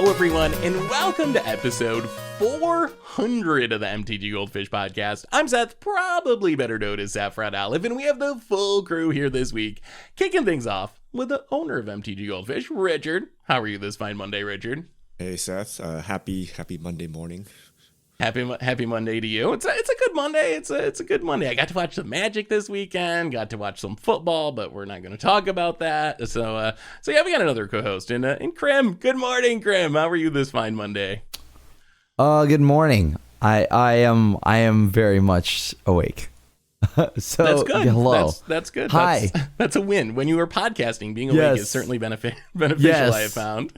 Hello, everyone, and welcome to episode 400 of the MTG Goldfish podcast. I'm Seth, probably better known as Saffron Olive, and we have the full crew here this week, kicking things off with the owner of MTG Goldfish, Richard. How are you this fine Monday, Richard? Hey, Seth. Happy Monday morning. Happy Monday to you. It's a good Monday. It's a good Monday. I got to watch some Magic this weekend. Got to watch some football, but we're not going to talk about that. So yeah, we got another co-host in Krim. Good morning, Krim. How are you this fine Monday? Good morning. I am very much awake. So that's good. Hello. That's good. Hi. That's a win. When you are podcasting, being awake is certainly beneficial. Yes. I have found.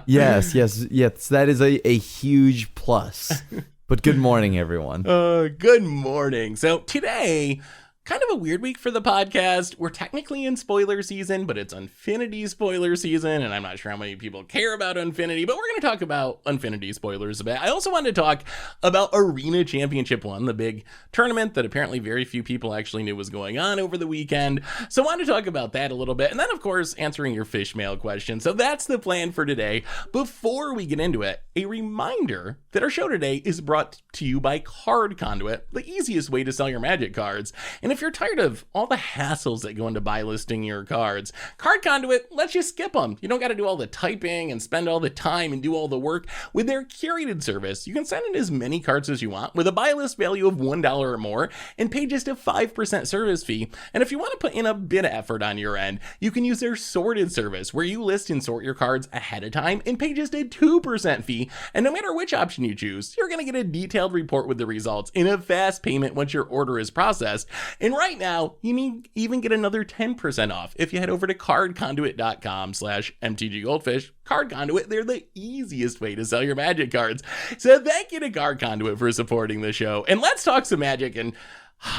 yes. That is a huge plus. But good morning, everyone. Good morning. So today, kind of a weird week for the podcast. We're technically in spoiler season, but it's Unfinity spoiler season, and I'm not sure how many people care about Unfinity, but we're going to talk about Unfinity spoilers a bit. I also wanted to talk about Arena Championship 1, the big tournament that apparently very few people actually knew was going on over the weekend. So I wanted to talk about that a little bit, and then, of course, answering your fish mail question. So that's the plan for today. Before we get into it, a reminder that our show today is brought to you by Card Conduit, the easiest way to sell your Magic cards. And if you're tired of all the hassles that go into buy listing your cards, Card Conduit lets you skip them. You don't got to do all the typing and spend all the time and do all the work. With their curated service, you can send in as many cards as you want with a buy list value of $1 or more and pay just a 5% service fee. And if you want to put in a bit of effort on your end, you can use their sorted service where you list and sort your cards ahead of time and pay just a 2% fee. And no matter which option you choose, you're going to get a detailed report with the results in a fast payment once your order is processed. And right now, you may even get another 10% off if you head over to cardconduit.com/MTGGoldfish. Card Conduit, they're the easiest way to sell your Magic cards. So thank you to Card Conduit for supporting the show. And let's talk some Magic, and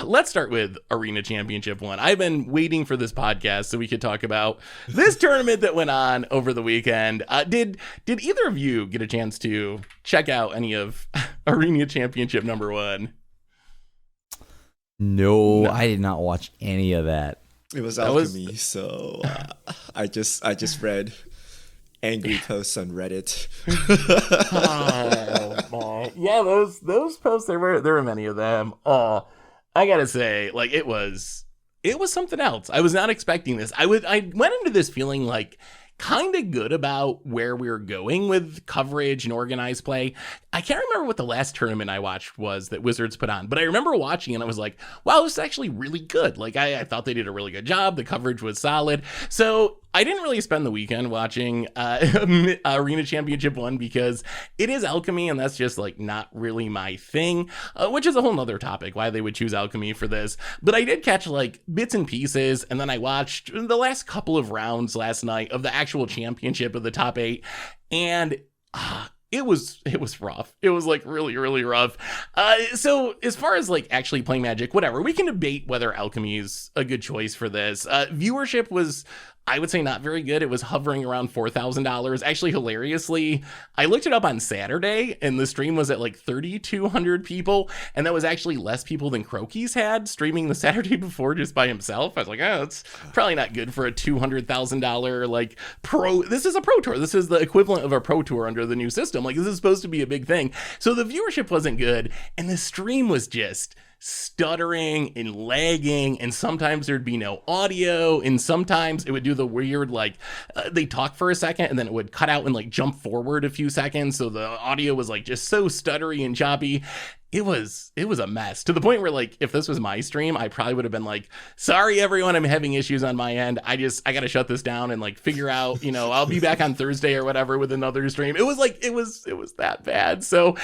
let's start with Arena Championship 1. I've been waiting for this podcast so we could talk about this tournament that went on over the weekend. Did either of you get a chance to check out any of Arena Championship number 1? No, I did not watch any of that. It was Alchemy, so I just read angry posts on Reddit. Oh boy, yeah, those posts there were many of them. I gotta say, like it was something else. I was not expecting this. I went into this feeling like kind of good about where we were going with coverage and organized play. I can't remember what the last tournament I watched was that Wizards put on, but I remember watching and I was like, wow, this is actually really good. Like I thought they did a really good job. The coverage was solid. So I didn't really spend the weekend watching Arena Championship 1 because it is Alchemy and that's just like not really my thing, which is a whole nother topic, why they would choose Alchemy for this. But I did catch like bits and pieces, and then I watched the last couple of rounds last night of the actual championship of the top 8, and it was rough. It was like really, really rough. So as far as like actually playing Magic, whatever, we can debate whether Alchemy is a good choice for this. Viewership was, I would say, not very good. It was hovering around $4,000. Actually, hilariously, I looked it up on Saturday and the stream was at like 3,200 people. And that was actually less people than Crokies had streaming the Saturday before just by himself. I was like, oh, that's probably not good for a $200,000 like pro. This is a pro tour. This is the equivalent of a pro tour under the new system. Like this is supposed to be a big thing. So the viewership wasn't good. And the stream was just stuttering and lagging, and sometimes there'd be no audio, and sometimes it would do the weird like they talk for a second and then it would cut out and like jump forward a few seconds, so the audio was like just so stuttery and choppy. It was a mess, to the point where like if this was my stream, I probably would have been like, sorry everyone, I'm having issues on my end, I gotta shut this down and like figure out, I'll be back on Thursday or whatever with another stream. It was that bad. So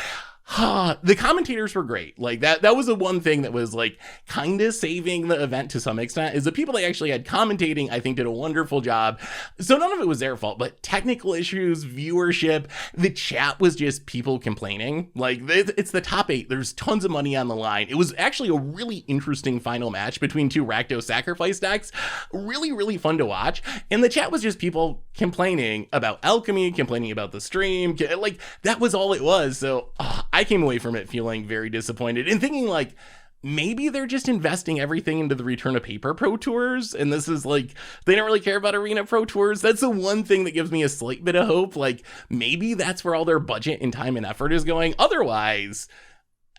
the commentators were great. Like that was the one thing that was like kind of saving the event to some extent, is the people they actually had commentating, I think, did a wonderful job. So none of it was their fault, but technical issues, viewership, the chat was just people complaining. Like it's the top 8. There's tons of money on the line. It was actually a really interesting final match between two Rakdos sacrifice decks. Really, really fun to watch. And the chat was just people complaining about Alchemy, complaining about the stream. Like that was all it was. So I came away from it feeling very disappointed and thinking like, maybe they're just investing everything into the Return of Paper Pro Tours, and this is like, they don't really care about Arena Pro Tours. That's the one thing that gives me a slight bit of hope. Like, maybe that's where all their budget and time and effort is going. Otherwise,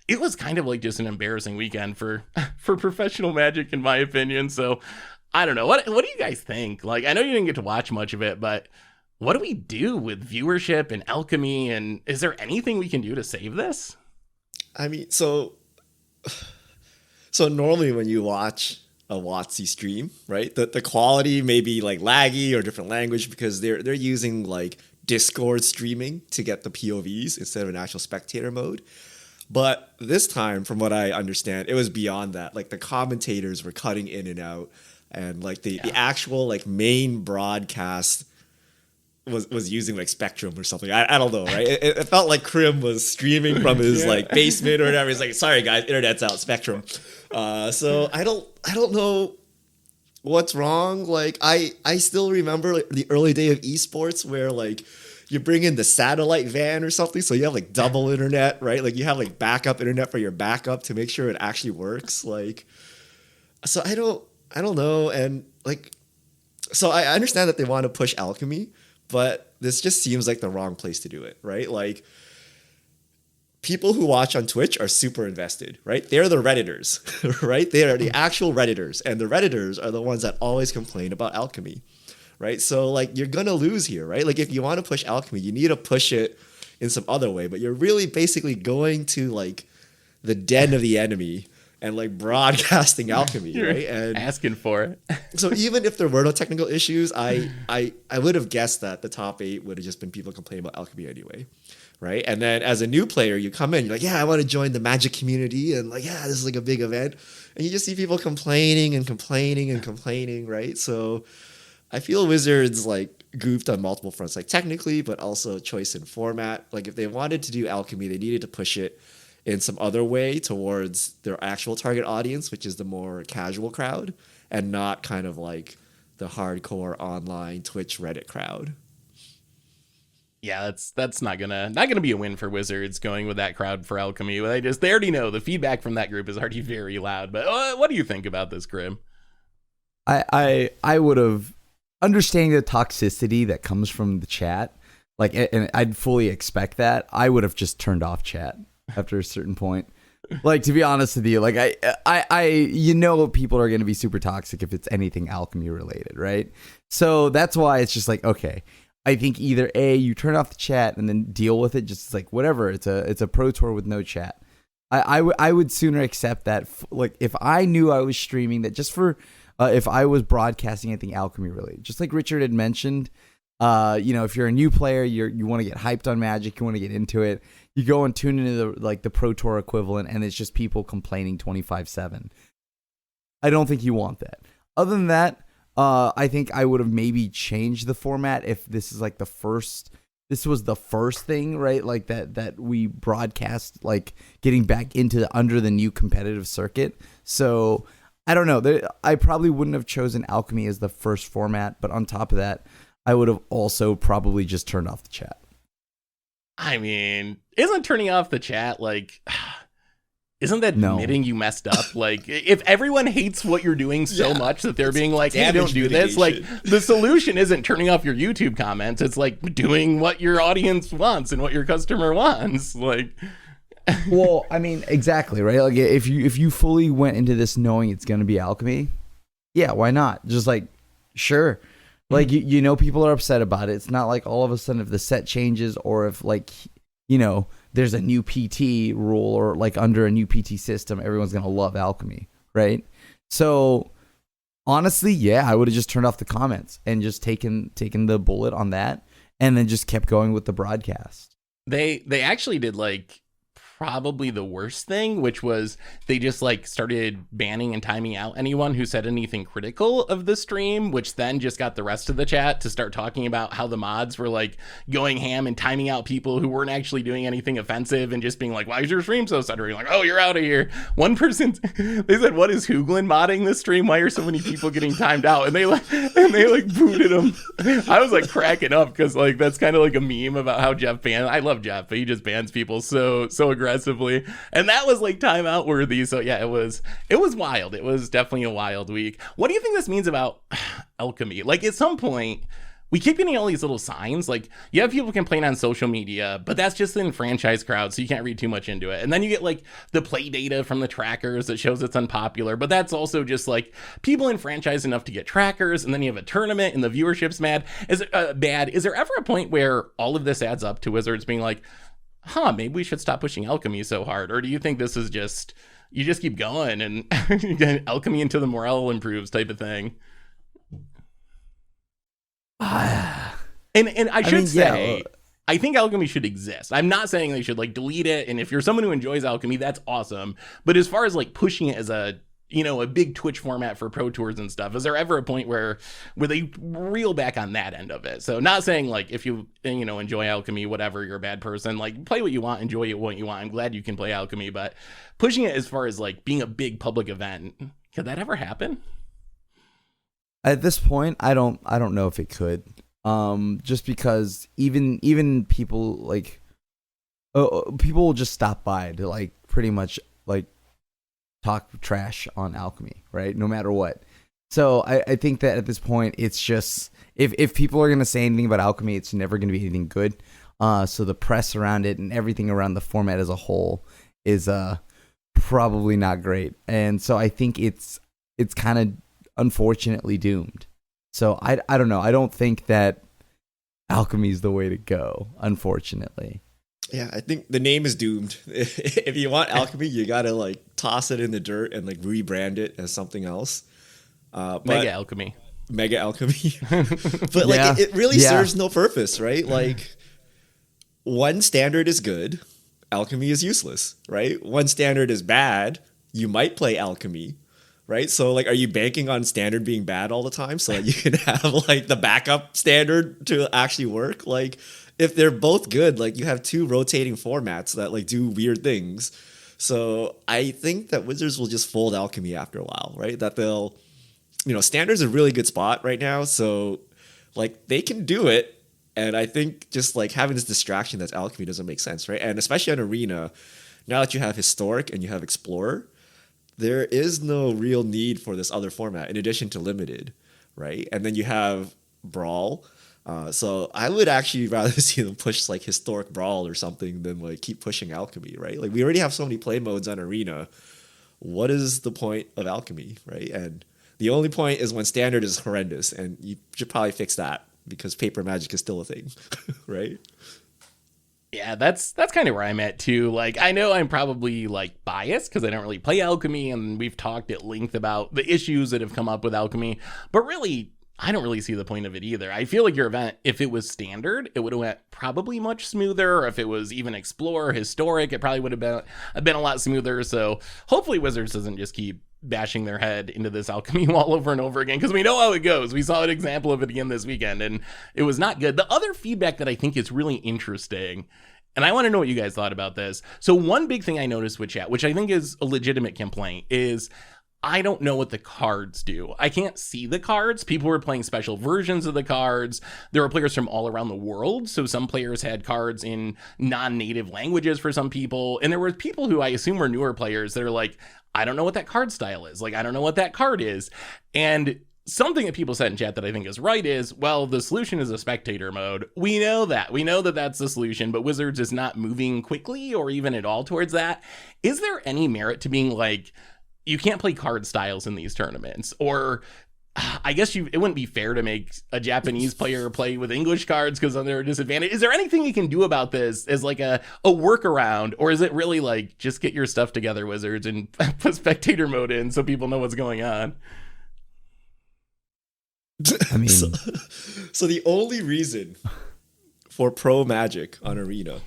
it was kind of like just an embarrassing weekend for professional Magic, in my opinion. So I don't know. What do you guys think? Like, I know you didn't get to watch much of it, but what do we do with viewership and Alchemy? And is there anything we can do to save this? I mean, so normally when you watch a WotC stream, right, the quality may be like laggy or different language because they're using like Discord streaming to get the POVs instead of an actual spectator mode. But this time, from what I understand, it was beyond that. Like the commentators were cutting in and out, and like the actual like main broadcast was using like Spectrum or something. I don't know, right? It felt like Krim was streaming from his like basement or whatever. He's like, sorry guys, internet's out, Spectrum. So I don't know what's wrong. Like I still remember like, the early day of esports where like you bring in the satellite van or something, so you have like double internet, right? Like you have like backup internet for your backup to make sure it actually works. Like, so I don't know, and like, so I understand that they want to push Alchemy, but this just seems like the wrong place to do it, right? Like, people who watch on Twitch are super invested, right? They're the Redditors, right? They are the actual Redditors, and the Redditors are the ones that always complain about Alchemy, right? So, like, you're gonna lose here, right? Like, if you want to push Alchemy, you need to push it in some other way, but you're really basically going to, like, the den of the enemy and, like, broadcasting Alchemy, right? And asking for it. So even if there were no technical issues, I would have guessed that the top 8 would have just been people complaining about Alchemy anyway, right? And then as a new player, you come in, you're like, yeah, I want to join the Magic community, and like, yeah, this is like a big event, and you just see people complaining and complaining and complaining, right? So I feel Wizards like goofed on multiple fronts, like technically, but also choice in format. Like if they wanted to do Alchemy, they needed to push it in some other way towards their actual target audience, which is the more casual crowd, and not kind of like the hardcore online Twitch Reddit crowd. Yeah, that's not gonna be a win for Wizards going with that crowd for Alchemy. They already know the feedback from that group is already very loud. But what do you think about this, Grim? I would have, understanding the toxicity that comes from the chat, like, and I'd fully expect that, I would have just turned off chat after a certain point. Like, to be honest with you, like I you know, people are going to be super toxic if it's anything Alchemy related, right? So that's why it's just like, okay, I think either A, you turn off the chat and then deal with it, just like whatever, it's a pro tour with no chat. I would sooner accept that, like, if I knew I was streaming that just for if I was broadcasting anything Alchemy related, just like Richard had mentioned, you know, if you're a new player, you want to get hyped on Magic, you want to get into it, you go and tune into the Pro Tour equivalent, and it's just people complaining 24/7. I don't think you want that. Other than that, I think I would have maybe changed the format if this is like this was the first thing, right? Like that we broadcast, like getting back into under the new competitive circuit. So I don't know. I probably wouldn't have chosen Alchemy as the first format, but on top of that, I would have also probably just turned off the chat. I mean, isn't turning off the chat like, isn't that admitting you messed up? Like, if everyone hates what you're doing so much that they're being like, hey, don't do this, like, the solution isn't turning off your YouTube comments. It's like doing what your audience wants and what your customer wants. Like, well, I mean, exactly, right? Like, if you fully went into this knowing it's going to be Alchemy, yeah, why not? Just like, sure. Like, you know, people are upset about it. It's not like all of a sudden if the set changes or if, like, you know, there's a new PT rule or like under a new PT system, everyone's going to love Alchemy, right? So honestly, yeah, I would have just turned off the comments and just taken the bullet on that and then just kept going with the broadcast. They actually did like probably the worst thing, which was they just like started banning and timing out anyone who said anything critical of the stream, which then just got the rest of the chat to start talking about how the mods were like going ham and timing out people who weren't actually doing anything offensive and just being like, why is your stream so stuttering? Like, oh, you're out of here. One person, they said, what is Hooglin modding this stream? Why are so many people getting timed out? And they booted him. I was like cracking up because like that's kind of like a meme about how Jeff I love Jeff, but he just bans people so aggressively. aggressively, and that was like timeout worthy. So yeah, it was wild. It was definitely a wild week. What do you think this means about Alchemy? Like at some point, we keep getting all these little signs. Like you have people complaining on social media, but that's just in franchise crowd, so you can't read too much into it. And then you get like the play data from the trackers that shows it's unpopular, but that's also just like people in franchise enough to get trackers. And then you have a tournament and the viewership's mad. Is it bad? Is there ever a point where all of this adds up to Wizards being like, maybe we should stop pushing Alchemy so hard? Or do you think this is just, you just keep going and you get Alchemy until the morale improves type of thing? And I should say, I think Alchemy should exist. I'm not saying they should like delete it. And if you're someone who enjoys Alchemy, that's awesome. But as far as like pushing it as a, you know, a big Twitch format for pro tours and stuff, is there ever a point where they reel back on that end of it? So not saying like if you know, enjoy Alchemy, whatever, you're a bad person, like play what you want, enjoy what you want. I'm glad you can play Alchemy, but pushing it as far as like being a big public event, could that ever happen? At this point, I don't know if it could. Just because even people like people will just stop by to like pretty much like talk trash on Alchemy, right? No matter what. So I think that at this point it's just if people are gonna say anything about Alchemy, it's never gonna be anything good. So the press around it and everything around the format as a whole is probably not great. And so I think it's kind of unfortunately doomed. So I don't know. I don't think that Alchemy is the way to go, unfortunately. Yeah, I think the name is doomed. If you want Alchemy, you gotta like toss it in the dirt and like rebrand it as something else. Mega Alchemy. But like it really serves no purpose, right? Like one standard is good, Alchemy is useless, right? One standard is bad, you might play Alchemy. Right? So like, are you banking on standard being bad all the time so that you can have like the backup standard to actually work? Like if they're both good, like you have two rotating formats that like do weird things. So I think that Wizards will just fold Alchemy after a while, right? That they'll, you know, standard's a really good spot right now. So like they can do it. And I think just like having this distraction that's Alchemy doesn't make sense, right? And especially on Arena, now that you have Historic and you have Explorer, there is no real need for this other format in addition to Limited, right? And then you have Brawl. So I would actually rather see them push like Historic Brawl or something than like keep pushing Alchemy, right? Like we already have so many play modes on Arena. What is the point of Alchemy, right? And the only point is when Standard is horrendous, and you should probably fix that because Paper Magic is still a thing, right? Yeah, that's kind of where I'm at too. Like, I know I'm probably like biased because I don't really play Alchemy, and we've talked at length about the issues that have come up with Alchemy, but really, I don't really see the point of it either. I feel like your event, if it was standard, it would have went probably much smoother. Or if it was even Explorer, Historic, it probably would have been a lot smoother. So hopefully Wizards doesn't just keep bashing their head into this Alchemy wall over and over again, because we know how it goes. We saw an example of it again this weekend, and it was not good. The other feedback that I think is really interesting, and I want to know what you guys thought about this. So one big thing I noticed with chat, which I think is a legitimate complaint, is I don't know what the cards do. I can't see the cards. People were playing special versions of the cards. There were players from all around the world. So some players had cards in non-native languages for some people. And there were people who I assume were newer players that are like, I don't know what that card style is. Like, I don't know what that card is. And something that people said in chat that I think is right is, well, the solution is a spectator mode. We know that. We know that that's the solution, but Wizards is not moving quickly or even at all towards that. Is there any merit to being like, you can't play card styles in these tournaments? Or I guess it wouldn't be fair to make a Japanese player play with English cards because then they're a disadvantage. Is there anything you can do about this as like a workaround? Or is it really like, just get your stuff together, Wizards, and put spectator mode in so people know what's going on? I mean, so the only reason for pro Magic on Arena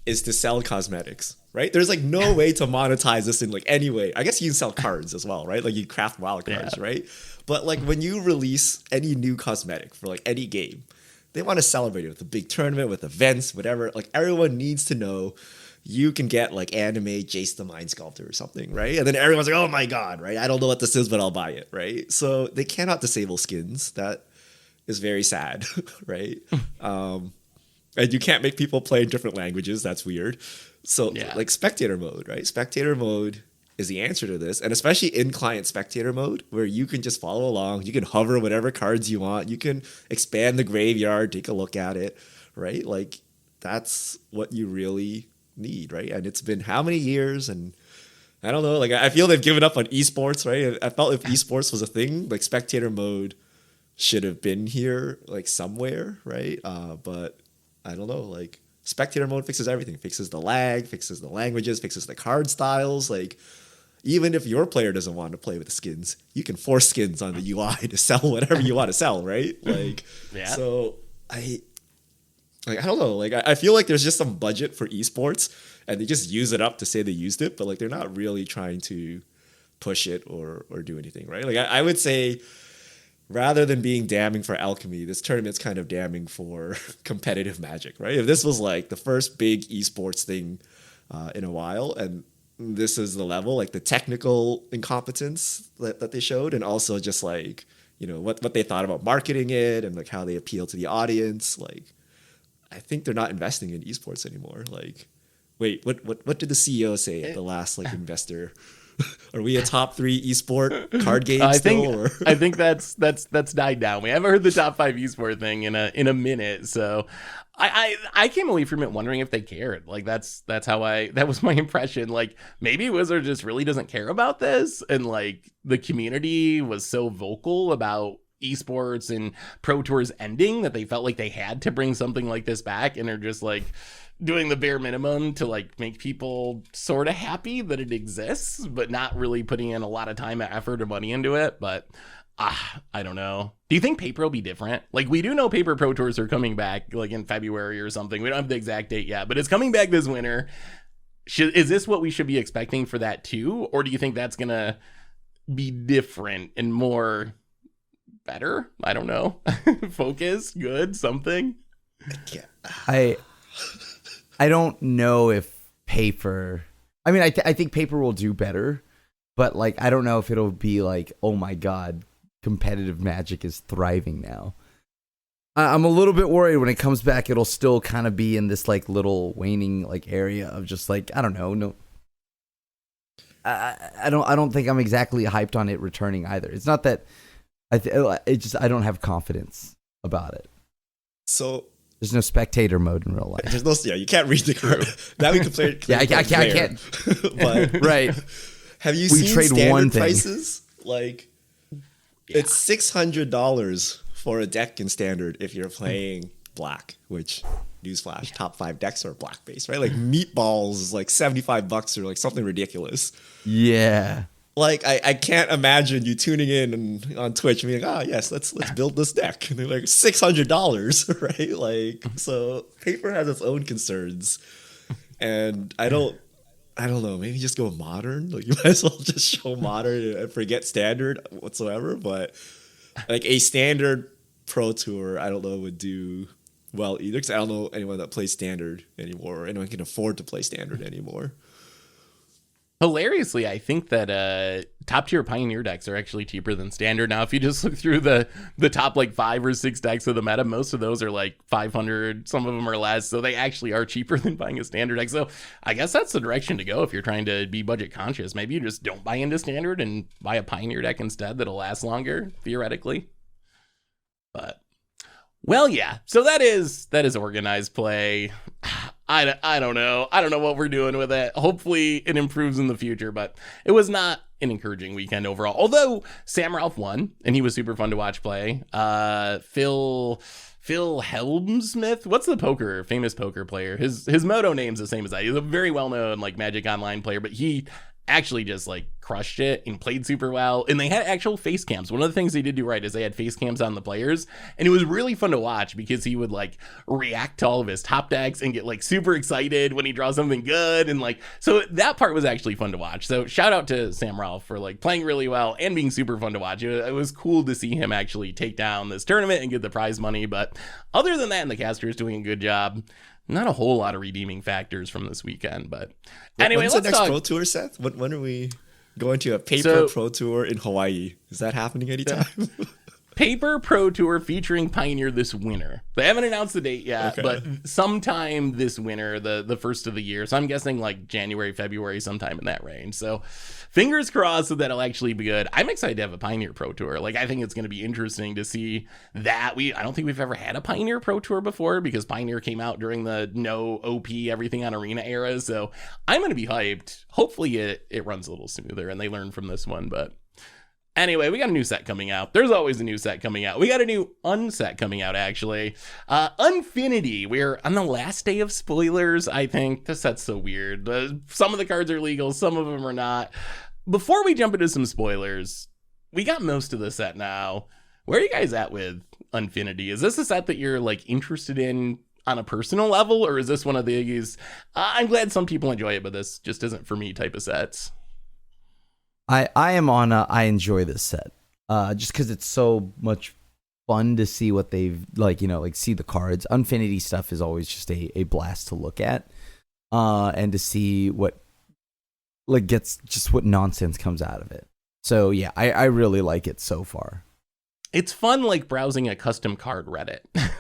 is to sell cosmetics, right? There's like no way to monetize this in like any way. I guess you can sell cards as well, right? Like you craft wild cards, right? But like when you release any new cosmetic for like any game, they want to celebrate it with a big tournament, with events, whatever. Like everyone needs to know you can get like anime Jace the Mind Sculptor or something, right? And then everyone's like, oh my God, right? I don't know what this is, but I'll buy it, right? So they cannot disable skins. That is very sad, right? And you can't make people play in different languages. That's weird. So Yeah. like spectator mode, right? Spectator mode is the answer to this. And especially in client spectator mode, where you can just follow along. You can hover whatever cards you want. You can expand the graveyard, take a look at it, right? Like that's what you really need, right? And it's been how many years? And I don't know. Like I feel they've given up on esports, right? I felt if esports was a thing, like spectator mode should have been here like somewhere, right? But I don't know. Like spectator mode fixes everything. Fixes the lag, fixes the languages, fixes the card styles. Like even if your player doesn't want to play with the skins, you can force skins on the UI to sell whatever you want to sell, right? Like, Yeah. So I don't know. Like I feel like there's just some budget for esports, and they just use it up to say they used it, but like they're not really trying to push it or do anything, right? Like I would say, rather than being damning for Alchemy, this tournament's kind of damning for competitive Magic, right? If this was like the first big esports thing in a while, and this is the level, like the technical incompetence that they showed, and also just like, you know, what they thought about marketing it and like how they appeal to the audience, like I think they're not investing in esports anymore. Like, wait, what did the CEO say at the last like investor? Are we a top 3 esport card game still? I think that's died down. We haven't heard the top 5 esport thing in a minute. So I came away from it wondering if they cared. Like that was my impression. Like maybe Wizard just really doesn't care about this, and like the community was so vocal about esports and Pro Tours ending that they felt like they had to bring something like this back, and are just like doing the bare minimum to like make people sort of happy that it exists, but not really putting in a lot of time, effort, or money into it. But I don't know. Do you think paper will be different? Like we do know paper Pro Tours are coming back like in February or something. We don't have the exact date yet, but it's coming back this winter. Is this what we should be expecting for that too? Or do you think that's gonna be different and more better? I don't know. Focus, good, something. I don't know if paper. I mean, I think paper will do better, but like I don't know if it'll be like, oh my god, competitive Magic is thriving now. I'm a little bit worried when it comes back. It'll still kind of be in this like little waning like area of just like I don't know. No, I don't think I'm exactly hyped on it returning either. It's not that I don't have confidence about it. So there's no spectator mode in real life. there's no, you can't read the card. Now we can play it. Yeah, I can't. But right. Have you We seen trade standard one thing. prices? Like, it's $600 for a deck in standard if you're playing black, which, newsflash, top 5 decks are black based, right? Like Meatballs is like $75 or like something ridiculous. Yeah. Like I can't imagine you tuning in and on Twitch and being like, yes, let's build this deck. And they're like $600, right? Like, so paper has its own concerns. And I don't know, maybe just go modern. Like you might as well just show modern and forget standard whatsoever. But like a standard pro tour, I don't know, would do well either, because I don't know anyone that plays standard anymore, or anyone can afford to play standard anymore. Hilariously, I think that top tier Pioneer decks are actually cheaper than standard now. If you just look through the top like 5 or 6 decks of the meta, most of those are like 500. Some of them are less, so they actually are cheaper than buying a standard deck. So I guess that's the direction to go if you're trying to be budget conscious. Maybe you just don't buy into standard and buy a Pioneer deck instead that'll last longer theoretically. But well, yeah. So that is organized play. I don't know. I don't know what we're doing with it. Hopefully it improves in the future, but it was not an encouraging weekend overall. Although Sam Ralph won, and he was super fun to watch play. Phil Helmsmith, what's the famous poker player? His moto name's the same as I. He's a very well-known like Magic Online player, but he actually just like crushed it and played super well. And they had actual face cams. One of the things they did do right is they had face cams on the players, and it was really fun to watch because he would like react to all of his top decks and get like super excited when he draws something good. And like, so that part was actually fun to watch. So shout out to Sam Ralph for like playing really well and being super fun to watch. It was cool to see him actually take down this tournament and get the prize money. But other than that, and the caster is doing a good job. Not a whole lot of redeeming factors from this weekend, but anyway, when's let's the next talk. Pro Tour, Seth? When are we going to a paper Pro Tour in Hawaii? Is that happening anytime? Paper Pro Tour featuring Pioneer this winter. They haven't announced the date yet, Okay. but sometime this winter, the first of the year. So I'm guessing like January, February, sometime in that range. So fingers crossed that that'll actually be good. I'm excited to have a Pioneer Pro Tour. Like, I think it's going to be interesting to see that. I don't think we've ever had a Pioneer Pro Tour before because Pioneer came out during the no OP, everything on arena era. So I'm going to be hyped. Hopefully it runs a little smoother and they learn from this one, but anyway, we got a new set coming out. There's always a new set coming out. We got a new unset coming out, actually. Unfinity. We're on the last day of spoilers, I think. This set's so weird. Some of the cards are legal, some of them are not. Before we jump into some spoilers, we got most of the set now. Where are you guys at with Unfinity? Is this a set that you're like interested in on a personal level, or is this one of these, I'm glad some people enjoy it, but this just isn't for me type of sets? I am on I enjoy this set just because it's so much fun to see what they've like see the cards. Unfinity stuff is always just a blast to look at and to see what what nonsense comes out of it. So yeah, I really like it so far. It's fun, like browsing a custom card Reddit.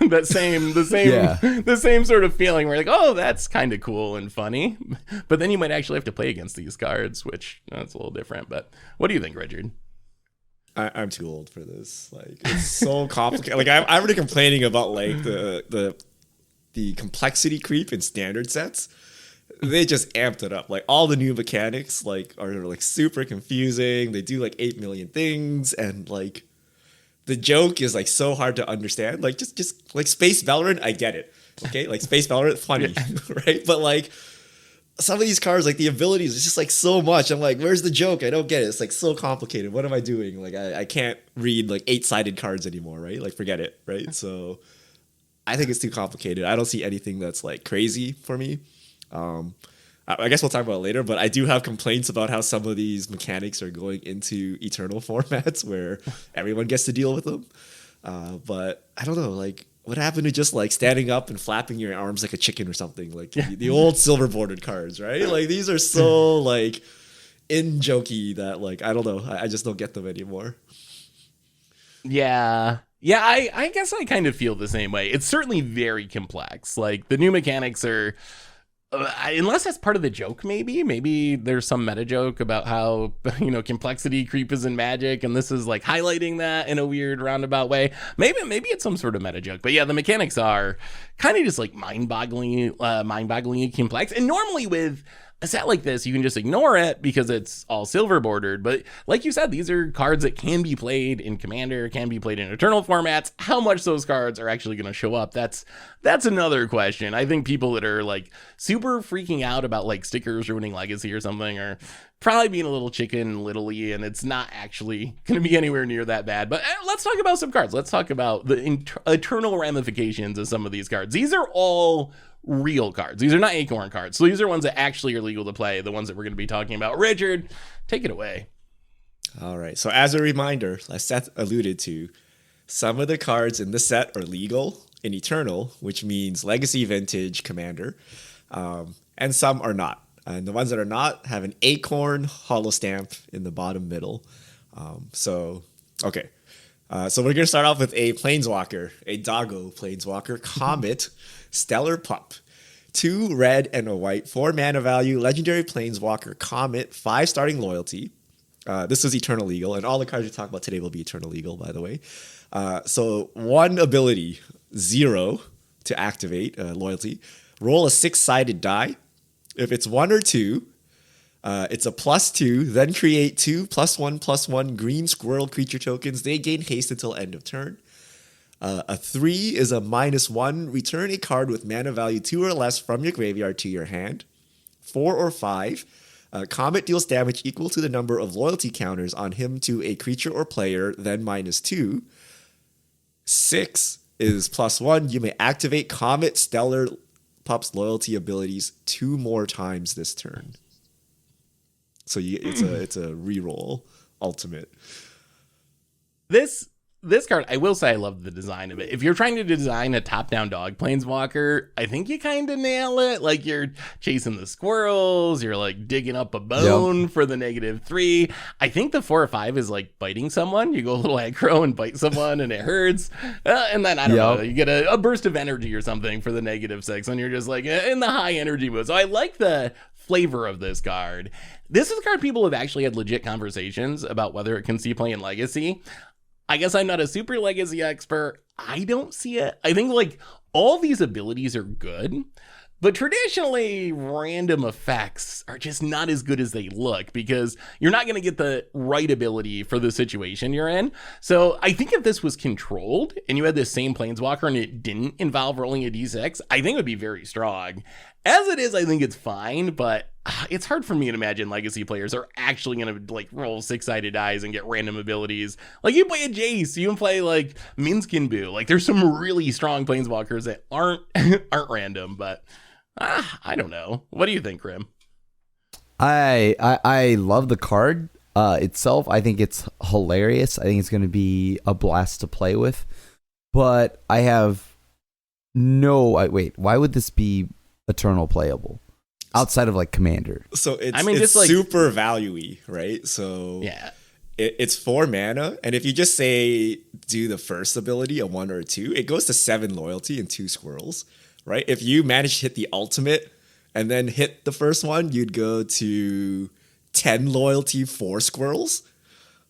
The same sort of feeling where like, oh, that's kind of cool and funny, but then you might actually have to play against these cards, which that's a little different. But what do you think, Richard? I'm too old for this. Like, it's so complicated. Like, I'm already complaining about like the complexity creep in standard sets. They just amped it up. Like, all the new mechanics like are like super confusing. They do like 8 million things, and like the joke is like so hard to understand. Like, just like Space Valorant, I get it. Okay, like Space Valorant, funny, right? But like some of these cards, like the abilities, it's just like so much. I'm like, where's the joke? I don't get it. It's like so complicated. What am I doing? Like, I can't read like 8-sided cards anymore, right? Like, forget it, right? So I think it's too complicated. I don't see anything that's like crazy for me. I guess we'll talk about it later, but I do have complaints about how some of these mechanics are going into Eternal formats where everyone gets to deal with them. But I don't know, like, what happened to just like standing up and flapping your arms like a chicken or something? Like the old silver bordered cards, right? Like, these are so like in jokey that like, I don't know. I just don't get them anymore. Yeah, I guess I kind of feel the same way. It's certainly very complex. Like, the new mechanics are, unless that's part of the joke, maybe there's some meta joke about how, complexity creep is in Magic, and this is like highlighting that in a weird roundabout way. Maybe it's some sort of meta joke. But yeah, the mechanics are kind of just like mind-bogglingly complex. And normally with a set like this, you can just ignore it because it's all silver bordered. But like you said, these are cards that can be played in Commander, can be played in Eternal formats. How much those cards are actually going to show up, that's another question. I think people that are like super freaking out about like stickers ruining Legacy or something are probably being a little chicken littly, and it's not actually going to be anywhere near that bad. But let's talk about some cards. Let's talk about the eternal ramifications of some of these cards. These are all real cards. These are not Acorn cards. So these are ones that actually are legal to play, the ones that we're going to be talking about. Richard, take it away. All right. So as a reminder, as Seth alluded to, some of the cards in the set are legal in Eternal, which means Legacy, Vintage, Commander, and some are not. And the ones that are not have an Acorn holo stamp in the bottom middle. So we're going to start off with a Planeswalker, a Doggo Planeswalker, Comet, Stellar Pup. 2 red and a white, 4 mana value, legendary Planeswalker, Comet, 5 starting loyalty. This is Eternal legal, and all the cards we talk about today will be Eternal legal, by the way. So 1 ability, 0 to activate loyalty. Roll a 6-sided die. If it's 1 or 2, it's a +2, then create 2 +1/+1 green squirrel creature tokens. They gain haste until end of turn. A 3 is a -1. Return a card with mana value 2 or less from your graveyard to your hand. 4 or 5. Comet deals damage equal to the number of loyalty counters on him to a creature or player, then -2. 6 is +1. You may activate Comet Stellar Pup's loyalty abilities 2 more times this turn. So it's a reroll ultimate. This this card, I will say I love the design of it. If you're trying to design a top-down dog planeswalker, I think you kind of nail it. Like, you're chasing the squirrels, you're like digging up a bone for the -3. I think the 4 or 5 is like biting someone. You go a little aggro and bite someone and it hurts. And then, I don't know, you get a burst of energy or something for the -6, and you're just like in the high energy mode. So I like the flavor of this card. This is a card people have actually had legit conversations about whether it can see play in Legacy. I guess I'm not a super Legacy expert. I don't see it. I think like all these abilities are good, but traditionally random effects are just not as good as they look because you're not going to get the right ability for the situation you're in. So I think if this was controlled and you had this same planeswalker and it didn't involve rolling a d6, I think it would be very strong. As it is, I think it's fine, but it's hard for me to imagine Legacy players are actually going to like roll 6-sided dice and get random abilities. Like, you play a Jace, you can play like Minskin Boo. Like, there's some really strong planeswalkers that aren't random, but I don't know. What do you think, Grim? I love the card itself. I think it's hilarious. I think it's going to be a blast to play with. But I have wait, why would this be Eternal playable outside of like Commander? So it's, just like super value-y, right? So yeah, it's 4 mana, and if you just say do the first ability, a 1 or a 2, it goes to 7 loyalty and 2 squirrels, right? If you manage to hit the ultimate and then hit the first one, you'd go to 10 loyalty, 4 squirrels,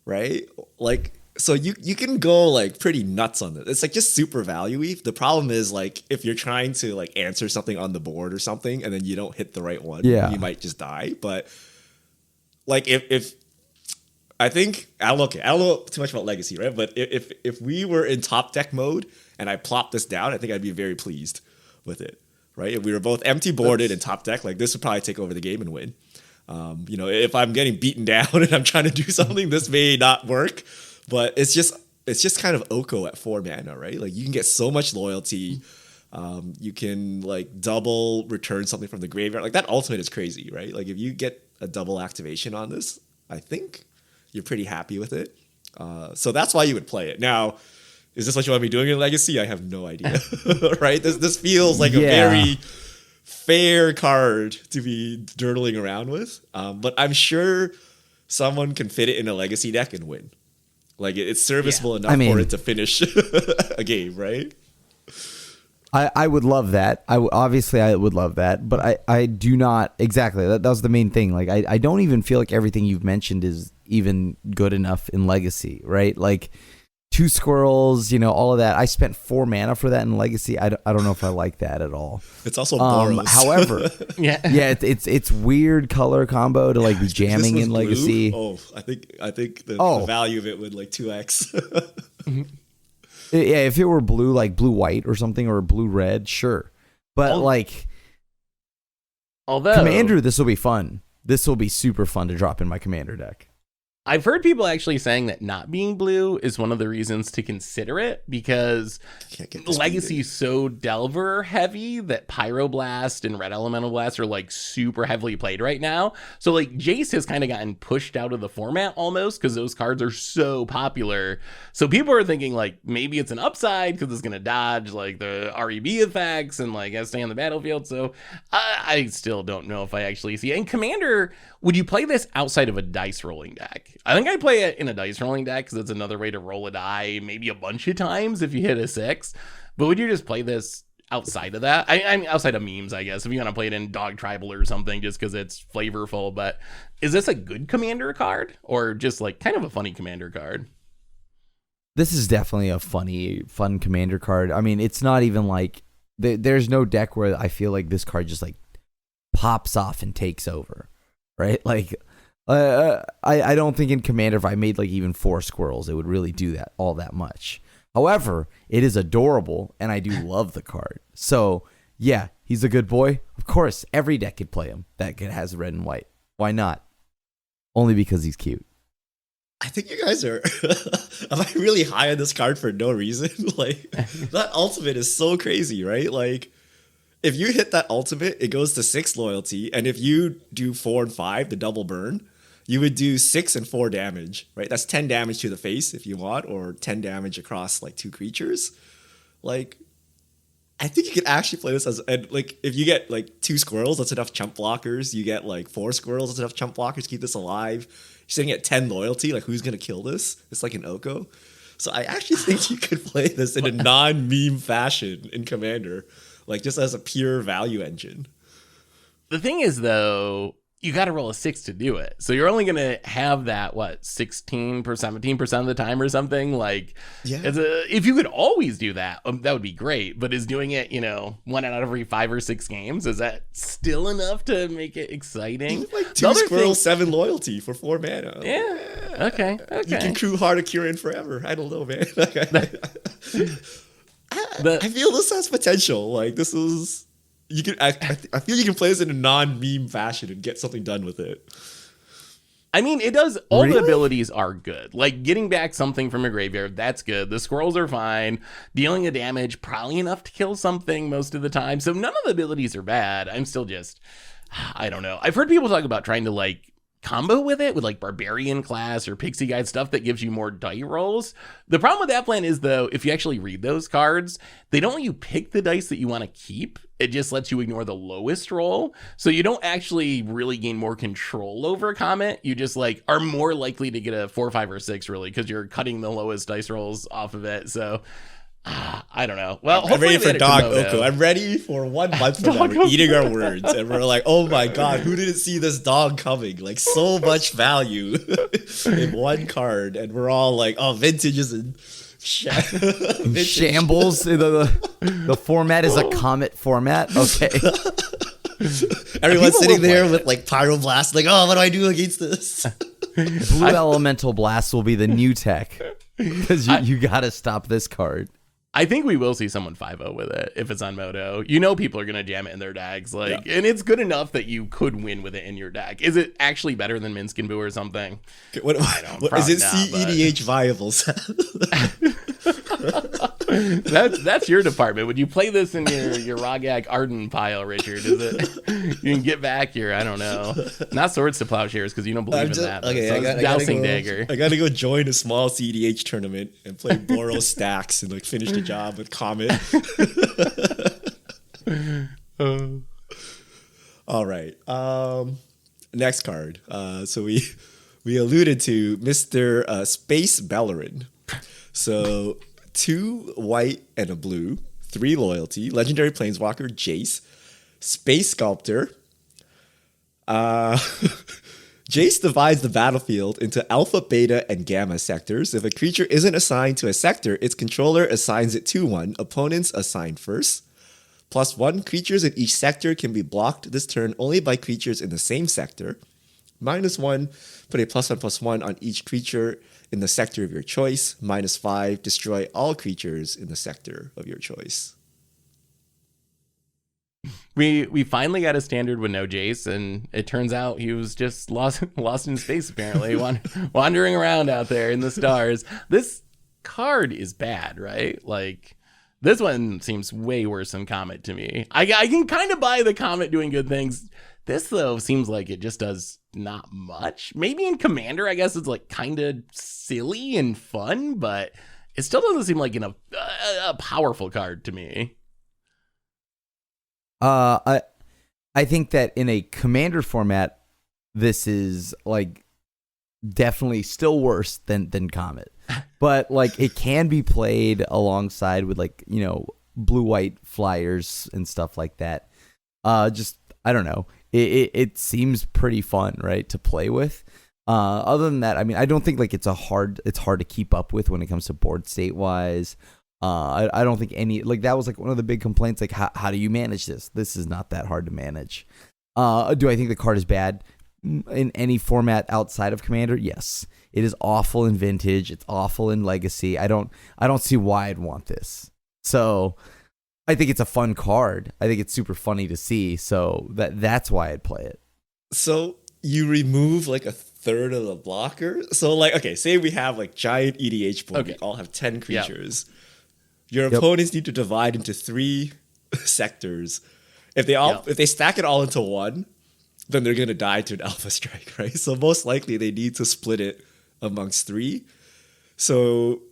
right? Like, so you can go like pretty nuts on it. It's like just super value-y. The problem is like if you're trying to like answer something on the board or something and then you don't hit the right one, you might just die. But like if I think I don't know too much about Legacy, right? But if we were in top deck mode and I plopped this down, I think I'd be very pleased with it, right? If we were both empty boarded and top deck, like this would probably take over the game and win. If I'm getting beaten down and I'm trying to do something, this may not work. But it's just kind of Oko at 4 mana, right? Like you can get so much loyalty. You can like double return something from the graveyard. Like that ultimate is crazy, right? Like if you get a double activation on this, I think you're pretty happy with it. So that's why you would play it. Now, is this what you want to be doing in Legacy? I have no idea, right? This feels like a very fair card to be dirtling around with. But I'm sure someone can fit it in a Legacy deck and win. Like it's serviceable enough for it to finish a game, right? I would love that. I would love that, but I do not exactly. That was the main thing. Like I don't even feel like everything you've mentioned is even good enough in Legacy, right? Like 2 squirrels, all of that. I spent 4 mana for that in Legacy. I don't know if I like that at all. It's also Boros. However, it's weird color combo to like be jamming in Legacy. Blue? Oh, I think the value of it would like 2x. Yeah, if it were blue, like blue white or something, or blue red, sure. But although Commander, this will be fun. This will be super fun to drop in my Commander deck. I've heard people actually saying that not being blue is one of the reasons to consider it because Legacy is so Delver heavy that Pyroblast and Red Elemental Blast are like super heavily played right now. So like Jace has kind of gotten pushed out of the format almost because those cards are so popular. So people are thinking like maybe it's an upside because it's going to dodge like the REB effects and like stay on the battlefield. So I still don't know if I actually see it. And Commander, would you play this outside of a dice rolling deck? I think I'd play it in a dice rolling deck because it's another way to roll a die maybe a bunch of times if you hit a 6. But would you just play this outside of that? I mean, outside of memes, I guess, if you want to play it in Dog Tribal or something just because it's flavorful. But is this a good Commander card or just like kind of a funny Commander card? This is definitely a fun Commander card. I mean, it's not even like there's no deck where I feel like this card just like pops off and takes over. Right? Like, I don't think in Commander, if I made like even 4 squirrels, it would really do that all that much. However, it is adorable, and I do love the card. So, yeah, he's a good boy. Of course, every deck could play him that has red and white. Why not? Only because he's cute. I think you guys are am I really high on this card for no reason? Like, that ultimate is so crazy, right? Like, if you hit that ultimate, it goes to 6 loyalty, and if you do 4 and 5, the double burn, you would do 6 and 4 damage, right? That's 10 damage to the face if you want, or 10 damage across like 2 creatures. Like, I think you could actually play this as, and like, if you get like 2 squirrels, that's enough chump blockers. You get like 4 squirrels, that's enough chump blockers to keep this alive. You're sitting at 10 loyalty. Like, who's gonna kill this? It's like an Oko. So I actually think you could play this in a non-meme fashion in Commander, like just as a pure value engine. The thing is, though, you got to roll a 6 to do it. So you're only going to have that, 16%, 17% of the time or something? Like, Yeah. If you could always do that, that would be great. But is doing it, 1 out of every 5 or 6 games, is that still enough to make it exciting? Like 2 squirrels, 7 loyalty for 4 mana. Yeah. Okay. You can crew Heart of Kirin forever. I don't know, man. I feel this has potential. Like, this is... You can. I feel you can play this in a non-meme fashion and get something done with it. I mean, it does. All Really? the abilities are good. Like getting back something from a graveyard, that's good. The squirrels are fine. Dealing a damage, probably enough to kill something most of the time. So none of the abilities are bad. I'm still just, I don't know. I've heard people talk about trying to like combo with it with like barbarian class or pixie guide stuff that gives you more die rolls. The problem with that plan is though, if you actually read those cards, they don't let you pick the dice that you want to keep. It just lets you ignore the lowest roll. So you don't actually really gain more control over Comet. You just like are more likely to get a 4, 5, or 6 really because you're cutting the lowest dice rolls off of it. So I don't know. Well, I'm ready for Dog Komodo. Oko. I'm ready for 1 month from now. We're eating our words, and we're like, "Oh my god, who didn't see this dog coming? Like, so much value in 1 card." And we're all like, "Oh, vintage is in Shambles. The format is a Comet format. Okay. Everyone's People sitting will there play with like Pyroblast, like, "Oh, what do I do against this?" Blue Elemental Blast will be the new tech because you got to stop this card. I think we will see someone 5-0 with it if it's on Moto. People are going to jam it in their decks. Like, and it's good enough that you could win with it in your deck. Is it actually better than Minskin Boo or something? What is it? CEDH viable? That's your department. Would you play this in your Rogak Arden pile, Richard? Is it you can get back your, I don't know, not Swords to Plowshares because you don't believe in that. Okay, so I gotta Dousing go, Dagger. I gotta go join a small CEDH tournament and play Boros stacks and like finish the job with Comet. All right. Next card. So we alluded to Mr. Space Bellerin. So 2 white and a blue, 3 loyalty, legendary planeswalker Jace, Space Sculptor. Jace divides the battlefield into alpha, beta, and gamma sectors. If a creature isn't assigned to a sector, its controller assigns it to one. Opponents assign first. +1, creatures in each sector can be blocked this turn only by creatures in the same sector. -1, put a +1/+1 on each creature in the sector of your choice. -5, destroy all creatures in the sector of your choice. We finally got a standard with no Jace, and it turns out he was just lost in space, apparently, wandering around out there in the stars. This card is bad, right? Like, this one seems way worse than Comet to me. I can kind of buy the Comet doing good things. This, though, seems like it just does not much. Maybe in Commander, I guess it's like kind of silly and fun, but it still doesn't seem like a powerful card to me. I think that in a Commander format, this is like definitely still worse than Comet, but like it can be played alongside with like blue-white flyers and stuff like that. Just I don't know. It seems pretty fun, right, to play with. Other than that, I mean, I don't think like it's hard to keep up with when it comes to board state wise. I don't think that was like one of the big complaints. Like, how do you manage this? This is not that hard to manage. Do I think the card is bad in any format outside of Commander? Yes, it is awful in Vintage. It's awful in Legacy. I don't see why I'd want this. So I think it's a fun card. I think it's super funny to see. So that's why I'd play it. So you remove like a third of the blocker. So like, okay, say we have like giant EDH board. Okay. We all have 10 creatures. Yep. Your opponents need to divide into 3 sectors. If they stack it all into one, then they're going to die to an Alpha Strike, right? So most likely they need to split it amongst 3. So,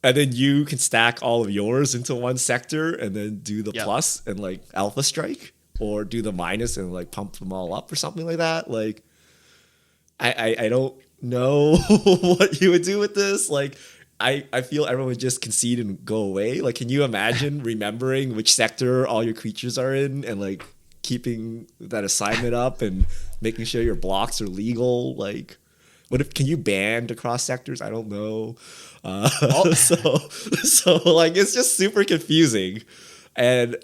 and then you can stack all of yours into one sector and then do the plus and like Alpha Strike, or do the minus and like pump them all up or something like that. Like, I don't know what you would do with this. Like, I feel everyone would just concede and go away. Like, can you imagine remembering which sector all your creatures are in and like keeping that assignment up and making sure your blocks are legal? Like, what if, can you ban across sectors? I don't know. So like, it's just super confusing, and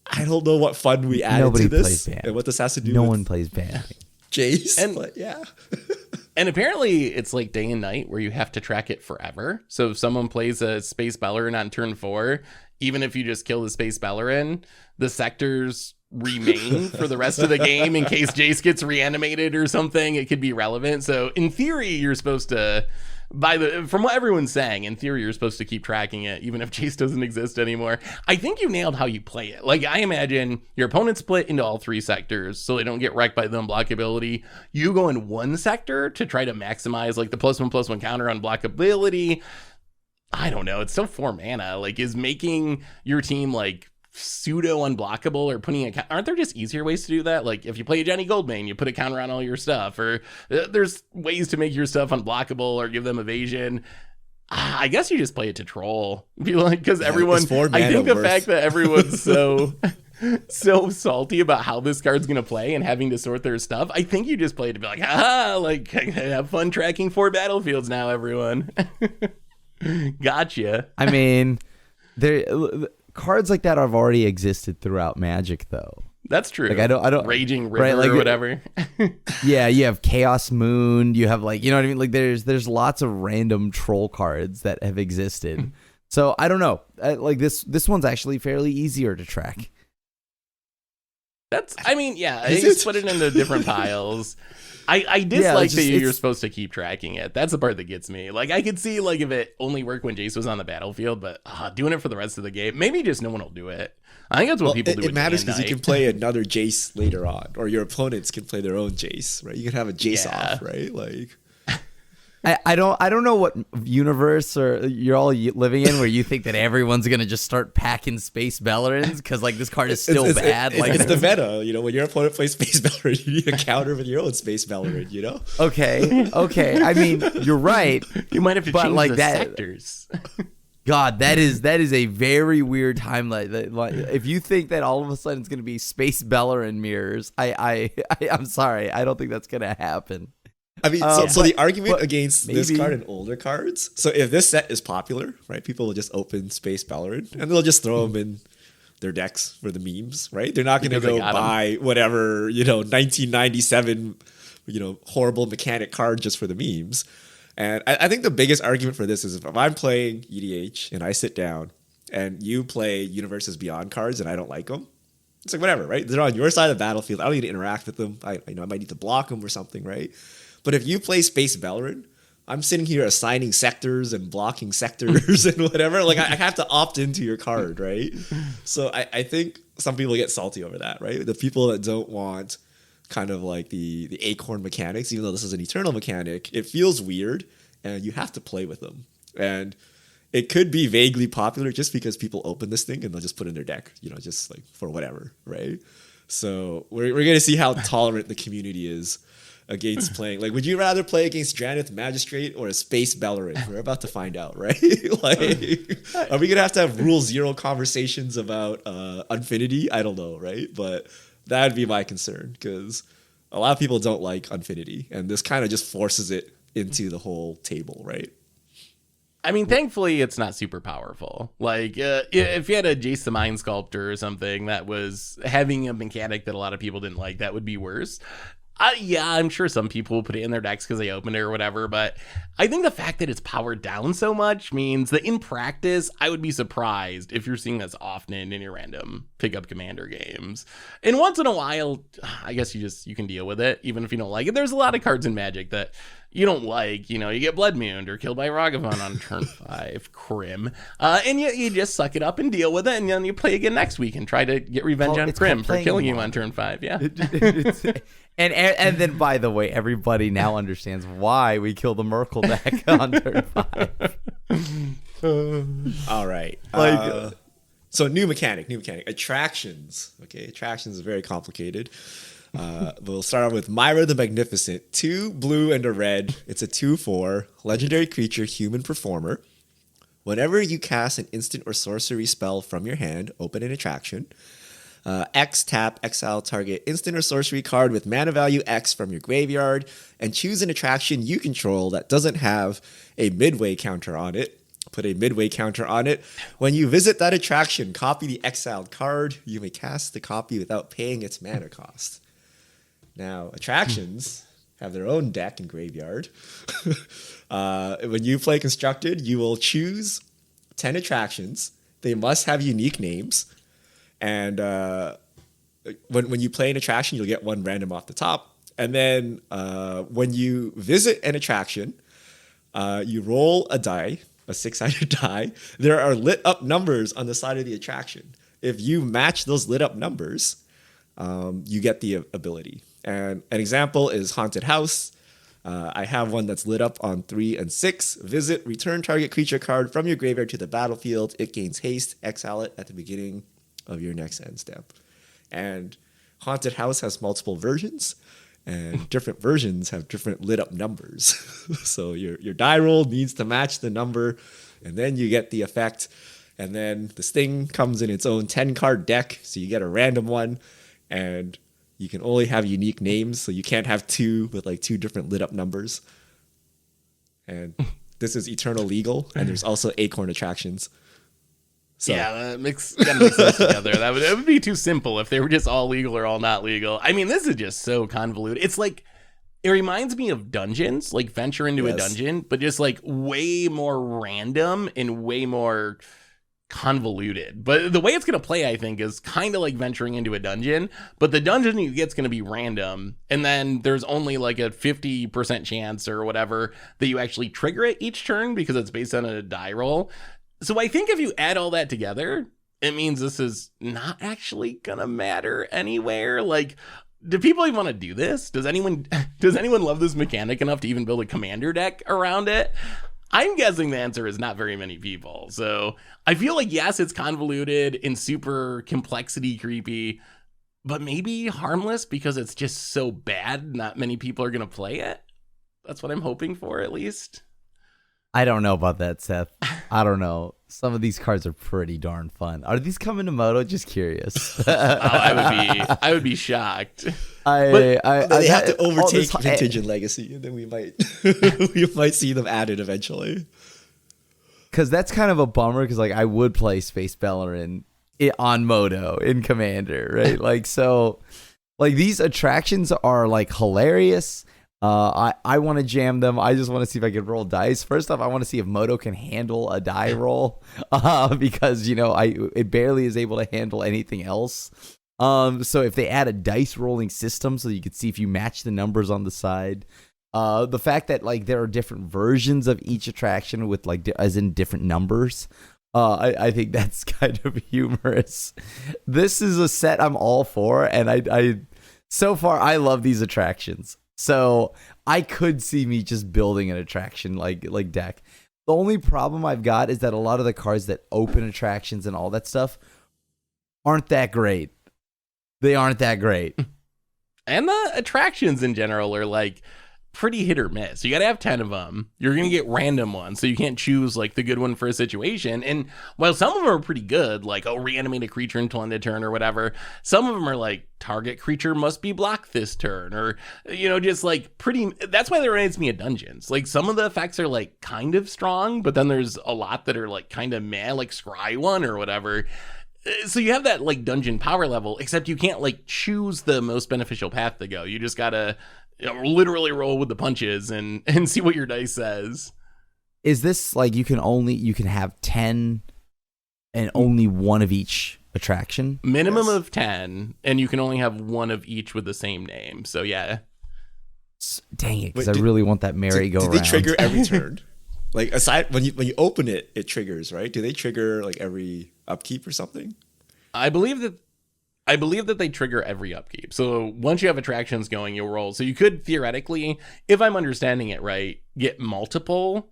I don't know what fun we added Nobody to this plays ban. and what this has to do No with one plays ban. Jace. And- but yeah. And apparently it's like day and night where you have to track it forever. So if someone plays a Space Bellerin on turn 4, even if you just kill the Space Bellerin, the sectors remain for the rest of the game in case Jace gets reanimated or something. It could be relevant. So in theory, you're supposed to, from what everyone's saying, in theory, you're supposed to keep tracking it, even if Jace doesn't exist anymore. I think you nailed how you play it. Like, I imagine your opponent split into all 3 sectors so they don't get wrecked by the unblockability. You go in one sector to try to maximize like the +1/+1 counter unblockability. I don't know. It's still 4 mana. Like, is making your team like pseudo unblockable or putting a, aren't there just easier ways to do that? Like, if you play a Jenny Goldmane, you put a counter on all your stuff, or there's ways to make your stuff unblockable or give them evasion. I guess you just play it to troll, because everyone, I think the fact that everyone's so salty about how this card's gonna play and having to sort their stuff, I think you just play it to be like, like, have fun tracking 4 battlefields now, everyone. Gotcha. I mean, cards like that have already existed throughout Magic, though. That's true. Like, I don't Raging River, right, like, or whatever. Yeah, you have Chaos Moon. You have, like, you know what I mean? Like, there's lots of random troll cards that have existed. So I don't know. Like, this one's actually fairly easier to track. That's, I mean, yeah, Is you it? split it into different piles. I dislike that you're supposed to keep tracking it. That's the part that gets me. Like, I could see, like, if it only worked when Jace was on the battlefield, but doing it for the rest of the game, maybe just no one will do it. I think that's what people do. It matters because you can play another Jace later on, or your opponents can play their own Jace, right? You can have a Jace off, right? Like, I don't know what universe or you're all living in where you think that everyone's gonna just start packing Space Bellerins because, like, this card is still bad. Like, it's the meta, you know. When your opponent plays Space Bellerin, you need a counter with your own Space Bellerin, you know. Okay. I mean, you're right. You might have to change like the sectors. God, that is a very weird timeline. Like, if you think that all of a sudden it's gonna be Space Bellerin mirrors, I'm sorry. I don't think that's gonna happen. I mean, so the argument against this card and older cards. So if this set is popular, right, people will just open Space Bellerin and they'll just throw them in their decks for the memes, right? They're not going to go buy whatever, 1997, horrible mechanic card just for the memes. And I think the biggest argument for this is if I'm playing EDH and I sit down and you play Universes Beyond cards and I don't like them, it's like, whatever, right? They're on your side of the battlefield. I don't need to interact with them. I might need to block them or something, right? But if you play Space Bellerin, I'm sitting here assigning sectors and blocking sectors and whatever. Like, I have to opt into your card, right? So I think some people get salty over that, right? The people that don't want kind of like the acorn mechanics, even though this is an eternal mechanic, it feels weird and you have to play with them. And it could be vaguely popular just because people open this thing and they'll just put in their deck, just like for whatever, right? So we're going to see how tolerant the community is against playing. Like, would you rather play against Janeth Magistrate or a Space Bellerin? We're about to find out, right? Like, are we gonna have Rule 0 conversations about Unfinity? I don't know, right? But that would be my concern, because a lot of people don't like Unfinity, and this kind of just forces it into the whole table, right? I mean, thankfully, it's not super powerful. Like, if you had a Jace the Mind Sculptor or something that was having a mechanic that a lot of people didn't like, that would be worse. Yeah, I'm sure some people will put it in their decks because they opened it or whatever, but I think the fact that it's powered down so much means that in practice, I would be surprised if you're seeing this often in your random pickup commander games. And once in a while, I guess you can deal with it, even if you don't like it. There's a lot of cards in Magic that you don't like, you get Blood Mooned or killed by Ragavan on turn 5, Crim. And you just suck it up and deal with it, and then you play again next week and try to get revenge on Crim for killing you on turn 5. Yeah. And then, by the way, everybody now understands why we kill the Merkle deck on turn 5. All right. So new mechanic. Attractions. Okay, attractions is very complicated. We'll start off with Myra the Magnificent. 2 blue and a red. It's a 2/4 legendary creature, human performer. Whenever you cast an instant or sorcery spell from your hand, open an attraction. X, tap, exile target instant or sorcery card with mana value X from your graveyard, and choose an attraction you control that doesn't have a midway counter on it. Put a midway counter on it. When you visit that attraction, copy the exiled card. You may cast the copy without paying its mana cost. Now, attractions have their own deck and graveyard. When you play Constructed, you will choose 10 attractions. They must have unique names. And when you play an attraction, you'll get 1 random off the top. And then when you visit an attraction, you roll a die, a 6-sided die. There are lit up numbers on the side of the attraction. If you match those lit up numbers, you get the ability. And an example is Haunted House. I have one that's lit up on 3 and 6. Visit, return target creature card from your graveyard to the battlefield. It gains haste. Exile it at the beginning of your next end step. And Haunted House has multiple versions, and different versions have different lit up numbers. So your die roll needs to match the number, and then you get the effect. And then this thing comes in its own 10-card deck, so you get a random one, and you can only have unique names, so you can't have 2 with like 2 different lit up numbers. And this is Eternal Legal, and there's also Acorn Attractions. So. Yeah, that mix those together. It would be too simple if they were just all legal or all not legal. I mean, this is just so convoluted. It's like, it reminds me of dungeons, like venture into a dungeon, but just like way more random and way more convoluted. But the way it's going to play, I think, is kind of like venturing into a dungeon, but the dungeon you get's going to be random. And then there's only like a 50% chance or whatever that you actually trigger it each turn because it's based on a die roll. So I think if you add all that together, it means this is not actually gonna matter anywhere. Like, do people even want to do this? Does anyone love this mechanic enough to even build a commander deck around it? I'm guessing the answer is not very many people. So I feel like, yes, it's convoluted and super complexity creepy, but maybe harmless because it's just so bad not many people are gonna play it. That's what I'm hoping for, at least. I don't know about that, Seth. I don't know. Some of these cards are pretty darn fun. Are these coming to Moto? Just curious. I would be shocked. They have to overtake Vintage and Legacy, and then we might see them added eventually. Because that's kind of a bummer. Because like I would play Space Bellerin on Moto in Commander, right? Like so, like these attractions are like hilarious. I want to jam them. I just want to see if I can roll dice. First off, I want to see if Moto can handle a die roll, because it barely is able to handle anything else. So if they add a dice rolling system, so you can see if you match the numbers on the side, the fact that like there are different versions of each attraction with like as in different numbers. I think that's kind of humorous. This is a set I'm all for, and I so far I love these attractions. So I could see me just building an attraction like deck. The only problem I've got is that a lot of the cards that open attractions and all that stuff aren't that great. They aren't that great. And the attractions in general are like pretty hit or miss. You got to have 10 of them. You're going to get random ones, so you can't choose like the good one for a situation. And while some of them are pretty good, like, reanimate a creature until end of turn or whatever, some of them are like, target creature must be blocked this turn, or, just like pretty, that's why that reminds me of dungeons. Like some of the effects are like kind of strong, but then there's a lot that are like kind of meh, like Scry one or whatever. So you have that like dungeon power level, except you can't like choose the most beneficial path to go. You just gotta literally roll with the punches and see what your dice says. Is this like you can have 10 and only one of each attraction? Minimum of 10, and you can only have one of each with the same name. So yeah. Dang it, because Wait, I really want that Do merry-go-round. they trigger every turn? Like aside when you open it, it triggers, right? Do they trigger like every upkeep or something? I believe that they trigger every upkeep. So once you have attractions going, you'll roll. So you could theoretically, if I'm understanding it right, get multiple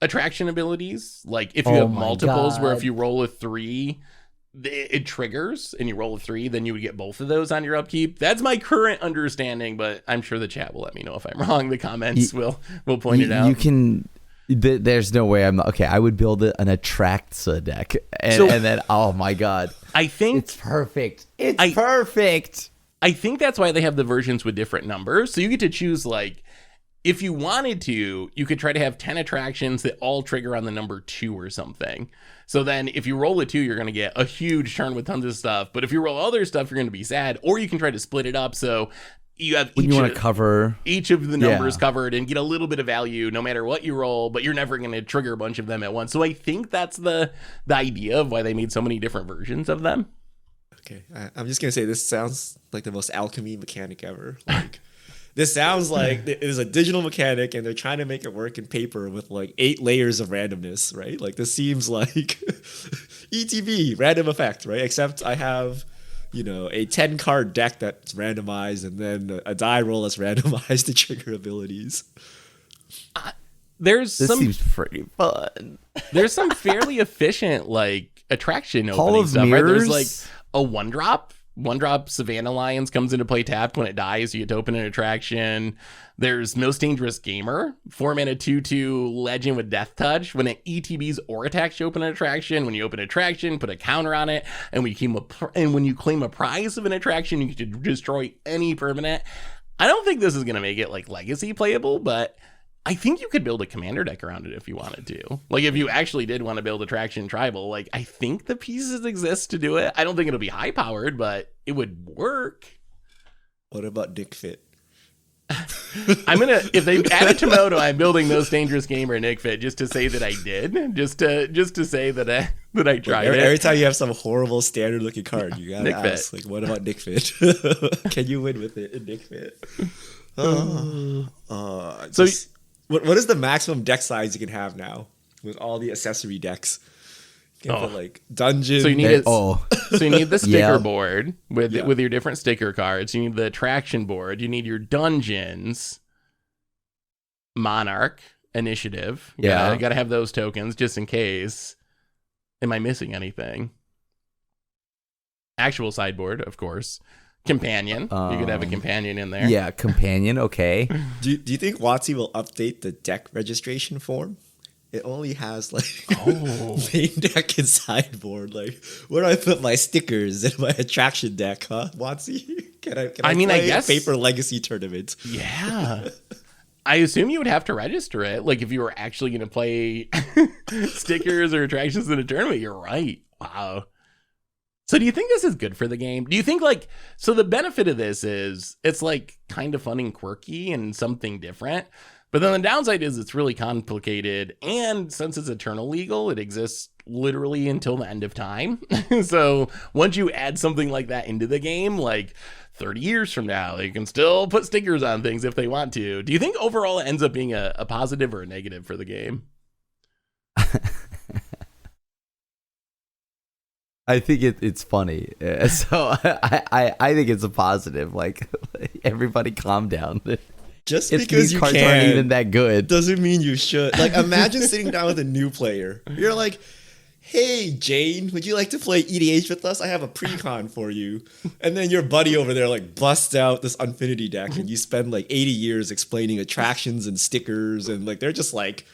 attraction abilities. Like if you Oh have my multiples where God. if you roll a 3, it triggers and you roll a 3, then you would get both of those on your upkeep. That's my current understanding, but I'm sure the chat will let me know if I'm wrong. The comments will point it out. You can. There's no way I'm not. Okay, I would build an Attractsa deck, and then oh my God, I think it's perfect. It's perfect. I think that's why they have the versions with different numbers. So you get to choose, like, if you wanted to, you could try to have 10 attractions that all trigger on the number 2 or something. So then if you roll a 2, you're going to get a huge turn with tons of stuff. But if you roll other stuff, you're going to be sad. Or you can try to split it up. So you have When you want to cover each of the numbers covered and get a little bit of value no matter what you roll, but you're never going to trigger a bunch of them at once. So I think that's the idea of why they made so many different versions of them. Okay, I'm just gonna say this sounds like the most alchemy mechanic ever. Like, this sounds like it is a digital mechanic, and they're trying to make it work in paper with like 8 layers of randomness, right? Like this seems like ETB random effect, right? Except I have, a 10 card deck that's randomized, and then a die roll that's randomized to trigger abilities. this seems pretty fun. There's some fairly efficient like attraction Hall opening of stuff, right? There's Mirrors? like a 1-drop Savannah Lions comes into play tapped. When it dies, you get to open an attraction. There's Most Dangerous Gamer, 4-mana 2/2 legend with Death Touch. When it ETBs or attacks, you open an attraction. When you open an attraction, put a counter on it, and when you claim a prize of an attraction, you can destroy any permanent. I don't think this is gonna make it like legacy playable, but I think you could build a commander deck around it if you wanted to. Like if you actually did want to build attraction tribal, like I think the pieces exist to do it. I don't think it'll be high powered, but it would work. What about Dick Fit? If they add a Tomoto, I'm building Most Dangerous Gamer and Nick Fit just to say that I did, just to say that I tried it. Every time you have some horrible standard looking card, you gotta Nick ask, Fit. like, what about Nick Fit? Can you win with it in Nick Fit? What is the maximum deck size you can have now with all the accessory decks? You can put like dungeon. So you need so you need the sticker Yeah. board with your different sticker cards. You need the attraction board. You need your dungeons, Monarch, Initiative. You gotta have those tokens just in case. Am I missing anything? Actual sideboard, of course. Companion. You could have a companion in there. Yeah, companion. Okay. Do you think WotC will update the deck registration form? It only has like main deck and sideboard. Like, where do I put my stickers in my attraction deck, huh? WotC? Can I play guess Paper Legacy tournament? Yeah. I assume you would have to register it. Like if you were actually going to play stickers or attractions in a tournament, you're right. Wow. So do you think this is good for the game? Do you think so the benefit of this is it's like kind of fun and quirky and something different. But then the downside is it's really complicated. And since it's eternal legal, it exists literally until the end of time. So once you add something like that into the game, like 30 years from now, they can still put stickers on things if they want to. Do you think overall it ends up being a positive or a negative for the game? I think it's funny. So I think it's a positive. Like everybody calm down. Just If because these you cards can aren't even that good. doesn't mean you should. Like, imagine sitting down with a new player. You're like, hey, Jane, would you like to play EDH with us? I have a pre-con for you. And then your buddy over there like busts out this Unfinity deck, and you spend like 80 years explaining attractions and stickers, and like they're just like,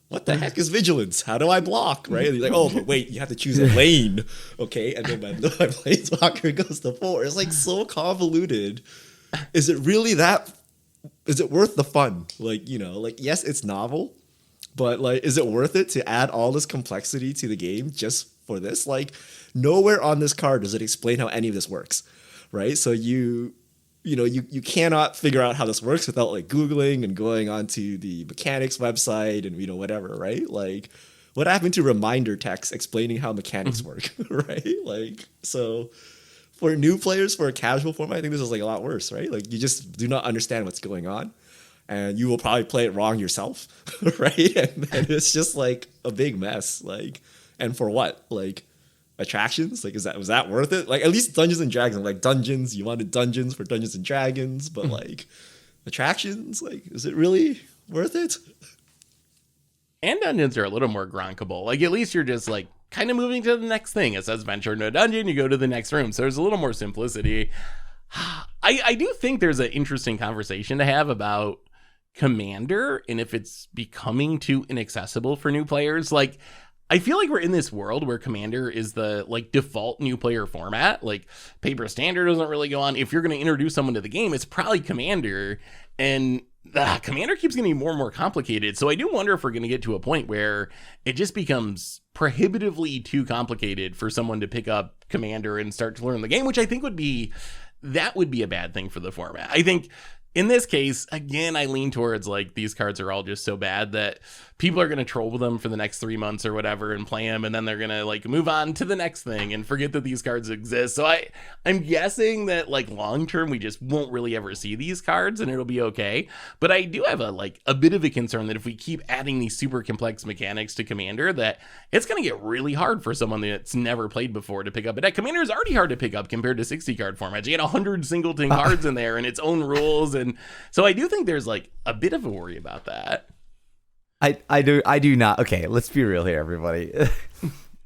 what the heck is vigilance? How do I block? Right? And you're like, oh, but wait, you have to choose a lane. Okay. And then my planeswalker goes to 4. It's like so convoluted. Is it really that? Is it worth the fun? Like, yes, it's novel, but like, is it worth it to add all this complexity to the game just for this? Like, nowhere on this card does it explain how any of this works. Right. So you cannot figure out how this works without like Googling and going onto the mechanics website and whatever, right? Like, what happened to reminder text explaining how mechanics work, right? Like, so for new players, for a casual format, I think this is like a lot worse, right? Like, you just do not understand what's going on. and you will probably play it wrong yourself, right? And it's just like a big mess. Like, and for what? Like, attractions? Like, was that worth it? Like, at least Dungeons and Dragons, like dungeons, you wanted dungeons for Dungeons and Dragons, but like attractions, like, is it really worth it? And dungeons are a little more gronkable. Like, at least you're just like kind of moving to the next thing. It says venture into a dungeon, you go to the next room. So there's a little more simplicity. I do think there's an interesting conversation to have about Commander and if it's becoming too inaccessible for new players. Like, I feel like we're in this world where Commander is the like default new player format. Like, Paper Standard doesn't really go on. If you're going to introduce someone to the game, it's probably Commander, and Commander keeps getting more and more complicated. So I do wonder if we're going to get to a point where it just becomes prohibitively too complicated for someone to pick up Commander and start to learn the game, which I think would be a bad thing for the format. I think in this case, again, I lean towards like these cards are all just so bad that people are going to troll with them for the next 3 months or whatever and play them, and then they're going to like move on to the next thing and forget that these cards exist. So I'm guessing that like long term we just won't really ever see these cards and it'll be okay. But I do have a bit of a concern that if we keep adding these super complex mechanics to Commander, that it's going to get really hard for someone that's never played before to pick up a deck. Commander is already hard to pick up compared to 60 card formats. You get 100 singleton cards in there and its own rules, and so I do think there's like a bit of a worry about that. I do not. Okay, let's be real here, everybody.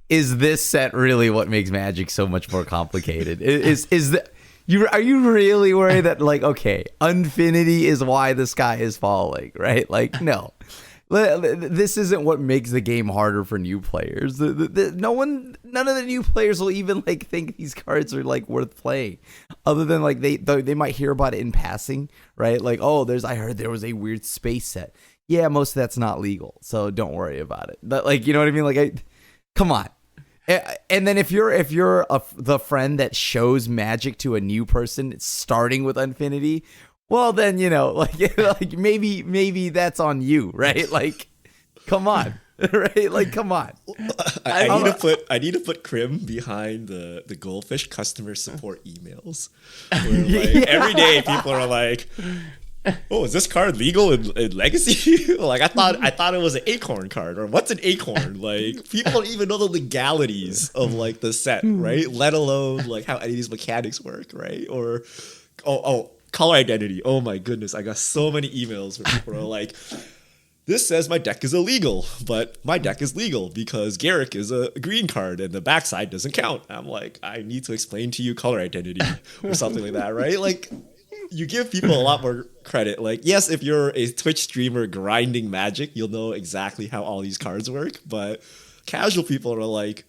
Is this set really what makes Magic so much more complicated? Are you really worried that like, okay, Unfinity is why the sky is falling, right? Like, no. This isn't what makes the game harder for new players. None of the new players will even like think these cards are like worth playing, other than like they might hear about it in passing, right? Like, oh, I heard there was a weird space set. Yeah, most of that's not legal, so don't worry about it. But like, you know what I mean? Like, come on. And then if you're the friend that shows Magic to a new person starting with Unfinity, well, then, you know, like maybe that's on you, right? Like, come on, right? Like, come on. I need to put Crim behind the Goldfish customer support emails. Where, like, every day people are like, "Oh, is this card legal in Legacy?" Like, I thought it was an Acorn card, or what's an Acorn? Like, people don't even know the legalities of like the set, right? Let alone like how any of these mechanics work, right? Or color identity. Oh my goodness, I got so many emails where people are like, "This says my deck is illegal, but my deck is legal because Garrick is a green card and the backside doesn't count." I'm like, I need to explain to you color identity or something like that, right? Like, you give people a lot more credit. Like, yes, if you're a Twitch streamer grinding Magic, you'll know exactly how all these cards work, but casual people are like,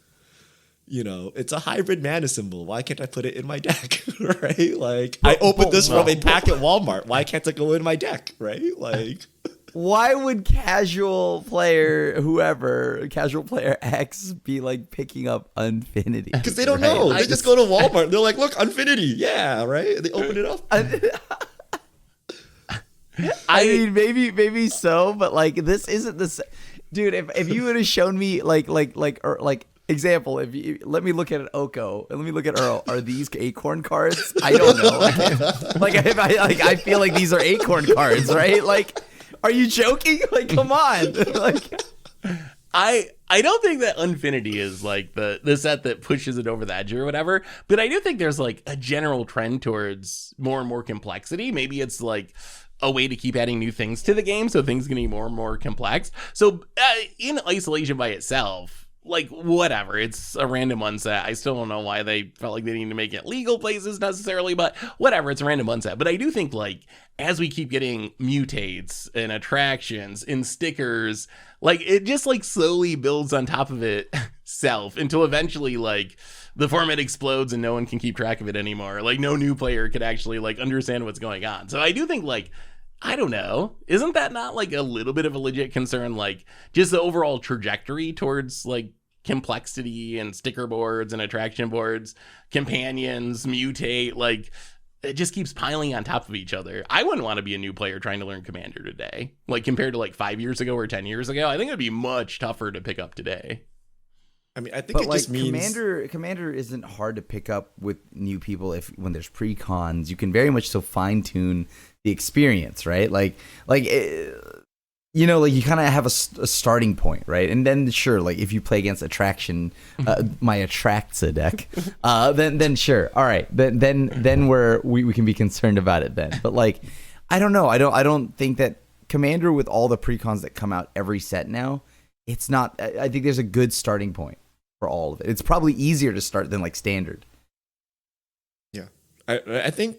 you know, it's a hybrid mana symbol. Why can't I put it in my deck? Right? Like, I opened this from a pack at Walmart. Why can't it go in my deck? Right? Like, why would casual player X be like picking up Unfinity? Because they don't know. They just go to Walmart. They're like, look, Unfinity. Yeah, right? They open it up. I mean, maybe so, but like, this isn't the dude. If you would have shown me like example, if you let me look at an Oko and let me look at Earl, are these Acorn cards? I don't know. I feel like these are Acorn cards, right? Like, are you joking? Like, come on. Like, I don't think that Unfinity is like the set that pushes it over the edge or whatever, but I do think there's like a general trend towards more and more complexity. Maybe it's like a way to keep adding new things to the game, so things getting more and more complex. So in isolation by itself, like, whatever, it's a random one set. I still don't know why they felt like they need to make it legal places necessarily, but whatever, it's a random one set. But I do think, like, as we keep getting mutates and attractions and stickers, like, it just like slowly builds on top of itself until eventually like the format explodes and no one can keep track of it anymore. Like, no new player could actually like understand what's going on. So I do think, like, I don't know, isn't that not like a little bit of a legit concern? Like, just the overall trajectory towards like complexity and sticker boards and attraction boards, companions, mutate, like, it just keeps piling on top of each other. I wouldn't want to be a new player trying to learn Commander today. Like, compared to like 5 years ago or 10 years ago, I think it'd be much tougher to pick up today. I mean, I think But it like just means Commander isn't hard to pick up with new people if when there's pre-cons. You can very much so fine-tune the experience, right? Like you know, like you kind of have a starting point, right? And then sure, like if you play against Attraction, my Attractsa deck, then sure, all right, then we can be concerned about it then. But like, I don't know, I don't think that Commander with all the precons that come out every set now, it's not. I think there's a good starting point for all of it. It's probably easier to start than like Standard. Yeah, I think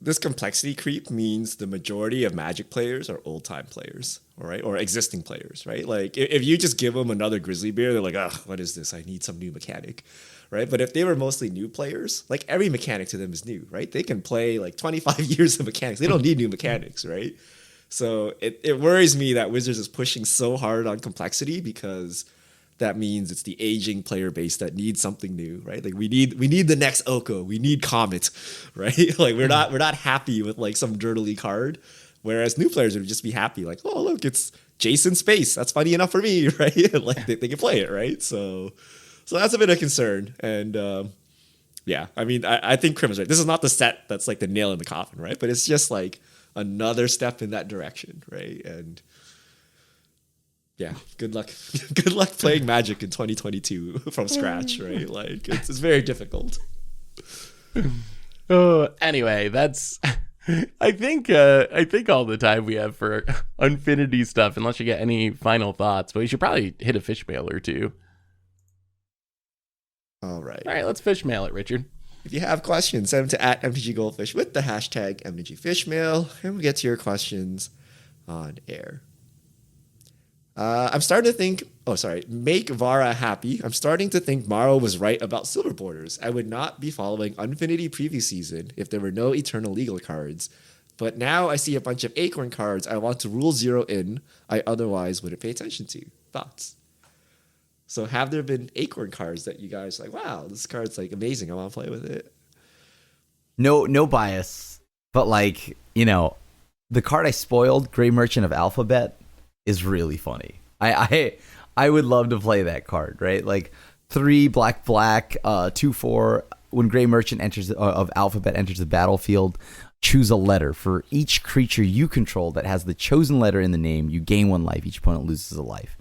this complexity creep means the majority of Magic players are old-time players, all right, or existing players, right? Like if you just give them another Grizzly Bear, they're like, ugh, what is this? I need some new mechanic, right? But if they were mostly new players, like every mechanic to them is new, right? They can play like 25 years of mechanics. They don't need new mechanics, right? So it worries me that Wizards is pushing so hard on complexity because that means it's the aging player base that needs something new, right? Like we need the next Oko, we need Comet, right? Like we're not happy with like some dirtily card, whereas new players would just be happy, like, oh look, it's Jace in space. That's funny enough for me, right? Like they can play it, right? So that's a bit of concern, and yeah, I mean, I think Krim is right. This is not the set that's like the nail in the coffin, right? But it's just like another step in that direction, right? And yeah, good luck. Good luck playing Magic in 2022 from scratch, right? Like it's very difficult. Oh, anyway, that's I think all the time we have for Unfinity stuff, unless you get any final thoughts. But we should probably hit a fish mail or two. All right, let's fish mail it, Richard. If you have questions, send them to @MTGGoldfish with the hashtag MTGFishmail, and we'll get to your questions on air. I'm starting to think, make Vara happy. I'm starting to think Maro was right about silver borders. I would not be following Unfinity previous season if there were no Eternal Legal cards. But now I see a bunch of Acorn cards I want to rule 0 in, I otherwise wouldn't pay attention to. Thoughts? So have there been Acorn cards that you guys like, wow, this card's like amazing, I want to play with it? No bias, but like, you know, the card I spoiled, Grey Merchant of Alphabet, is really funny. I would love to play that card, right? Like 3 black 2/4. When Grey Merchant of Alphabet enters the battlefield, choose a letter. For each creature you control that has the chosen letter in the name, you gain 1 life. Each opponent loses a life.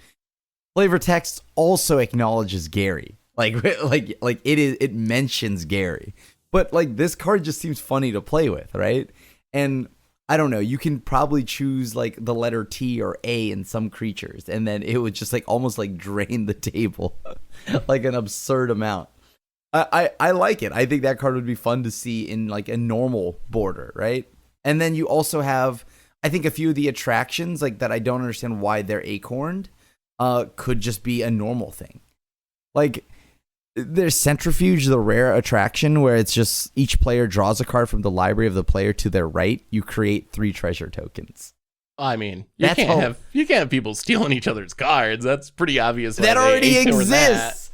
Flavor text also acknowledges Gary. Like it mentions Gary. But like this card just seems funny to play with, right? And I don't know, you can probably choose like the letter T or A in some creatures, and then it would just like almost like drain the table like an absurd amount. I like it. I think that card would be fun to see in like a normal border, right? And then you also have, I think, a few of the attractions like that I don't understand why they're acorned could just be a normal thing. Like there's Centrifuge, the rare attraction, where it's just each player draws a card from the library of the player to their right. You create 3 treasure tokens. I mean, you can't have people stealing each other's cards. That's pretty obvious. That already exists.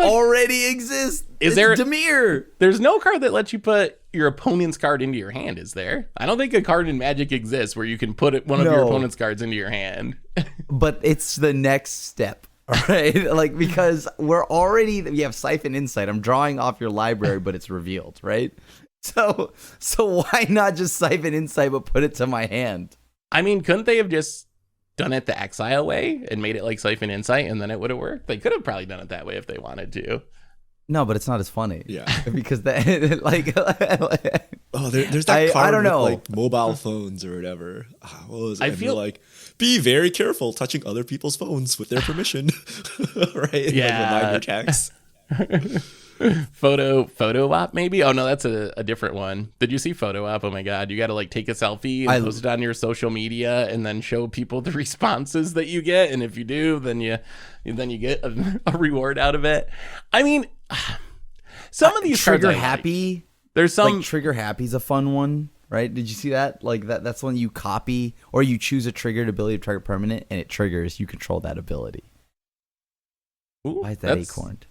Already exist. Is there Demir? There's no card that lets you put your opponent's card into your hand, is there? I don't think a card in Magic exists where you can put one of your opponent's cards into your hand. But it's the next step. All right, like because we have Siphon Insight. I'm drawing off your library, but it's revealed, right? So why not just Siphon Insight but put it to my hand? I mean, couldn't they have just done it the Exile way and made it like Siphon Insight, and then it would have worked? They could have probably done it that way if they wanted to. No, but it's not as funny. Yeah, because that like there's that card I don't know. with like mobile phones or whatever. What was it? I feel like, be very careful touching other people's phones with their permission, right? Yeah, like attacks. Photo op maybe. Oh no, that's a different one. Did you see Photo op? Oh my god, you got to like take a selfie and post it on your social media and then show people the responses that you get, and if you do, then you get a reward out of it. I mean, some of these Trigger cards Happy. There's some like Trigger Happy's a fun one, right? Did you see that? Like that's one you copy or you choose a triggered ability to target permanent and it triggers. You control that ability. Ooh, why is that acorned?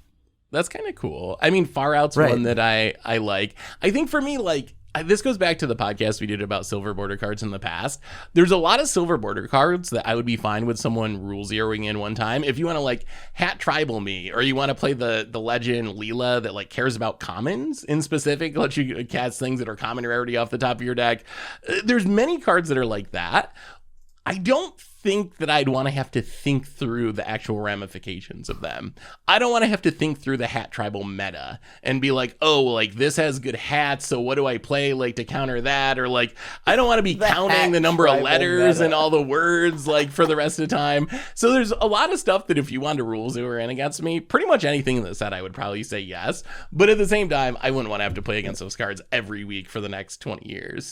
That's kind of cool. I mean, Far Out's one that I like. I think for me, like, this goes back to the podcast we did about silver border cards in the past. There's a lot of silver border cards that I would be fine with someone rule zeroing in one time. If you want to like hat tribal me, or you want to play the legend Leela that like cares about commons in specific, lets you cast things that are common rarity off the top of your deck. There's many cards that are like that. I don't think that I'd want to have to think through the actual ramifications of them. I don't want to have to think through the hat tribal meta and be like, oh, like this has good hats, so what do I play like to counter that? Or like, I don't want to be counting the number of letters and all the words like for the rest of the time. So there's a lot of stuff that if you wanted to rule zero in against me, pretty much anything in the set I would probably say yes. But at the same time, I wouldn't want to have to play against those cards every week for the next 20 years.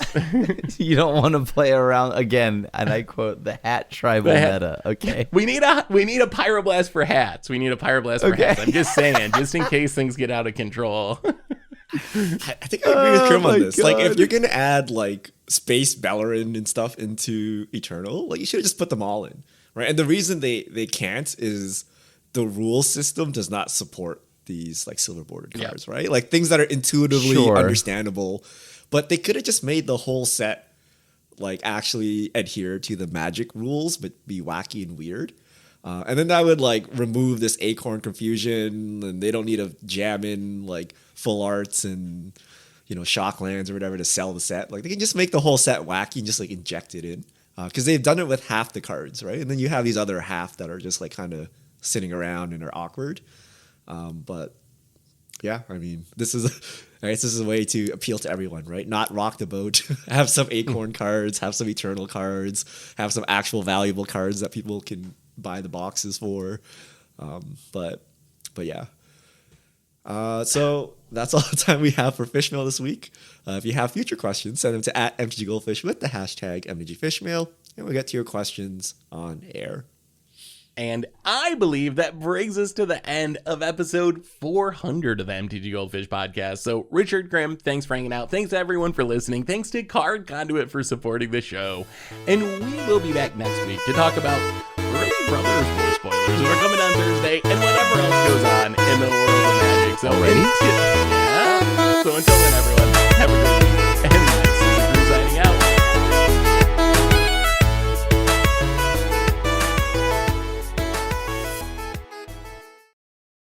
You don't want to play around again, and I quote the hat tribal meta. Okay. We need a pyroblast for hats. We need a pyroblast for hats. I'm just saying, just in case things get out of control. I think I agree with Krim on this. God. Like, if you're gonna add like Space Bellerin and stuff into Eternal, like you should have just put them all in, right? And the reason they can't is the rule system does not support these like silver bordered cards, right? Like things that are intuitively understandable, but they could have just made the whole set like actually adhere to the Magic rules, but be wacky and weird. And then that would like remove this acorn confusion, and they don't need to jam in like full arts and, you know, shocklands or whatever to sell the set. Like they can just make the whole set wacky and just like inject it in. Because they've done it with half the cards, right? And then you have these other half that are just like kind of sitting around and are awkward. But yeah, I mean, this is a way to appeal to everyone, right? Not rock the boat. Have some acorn cards, have some eternal cards, have some actual valuable cards that people can buy the boxes for. But yeah. So that's all the time we have for Fishmail this week. If you have future questions, send them to @MTGGoldfish with the hashtag MTGFishmail, and we'll get to your questions on air. And I believe that brings us to the end of episode 400 of the MTG Goldfish podcast. So Richard, Grimm, thanks for hanging out. Thanks to everyone for listening. Thanks to Card Conduit for supporting the show. And we will be back next week to talk about early Brothers War spoilers. We're coming on Thursday and whatever else goes on in the world of Magic. So, so until then, everyone, have a good week.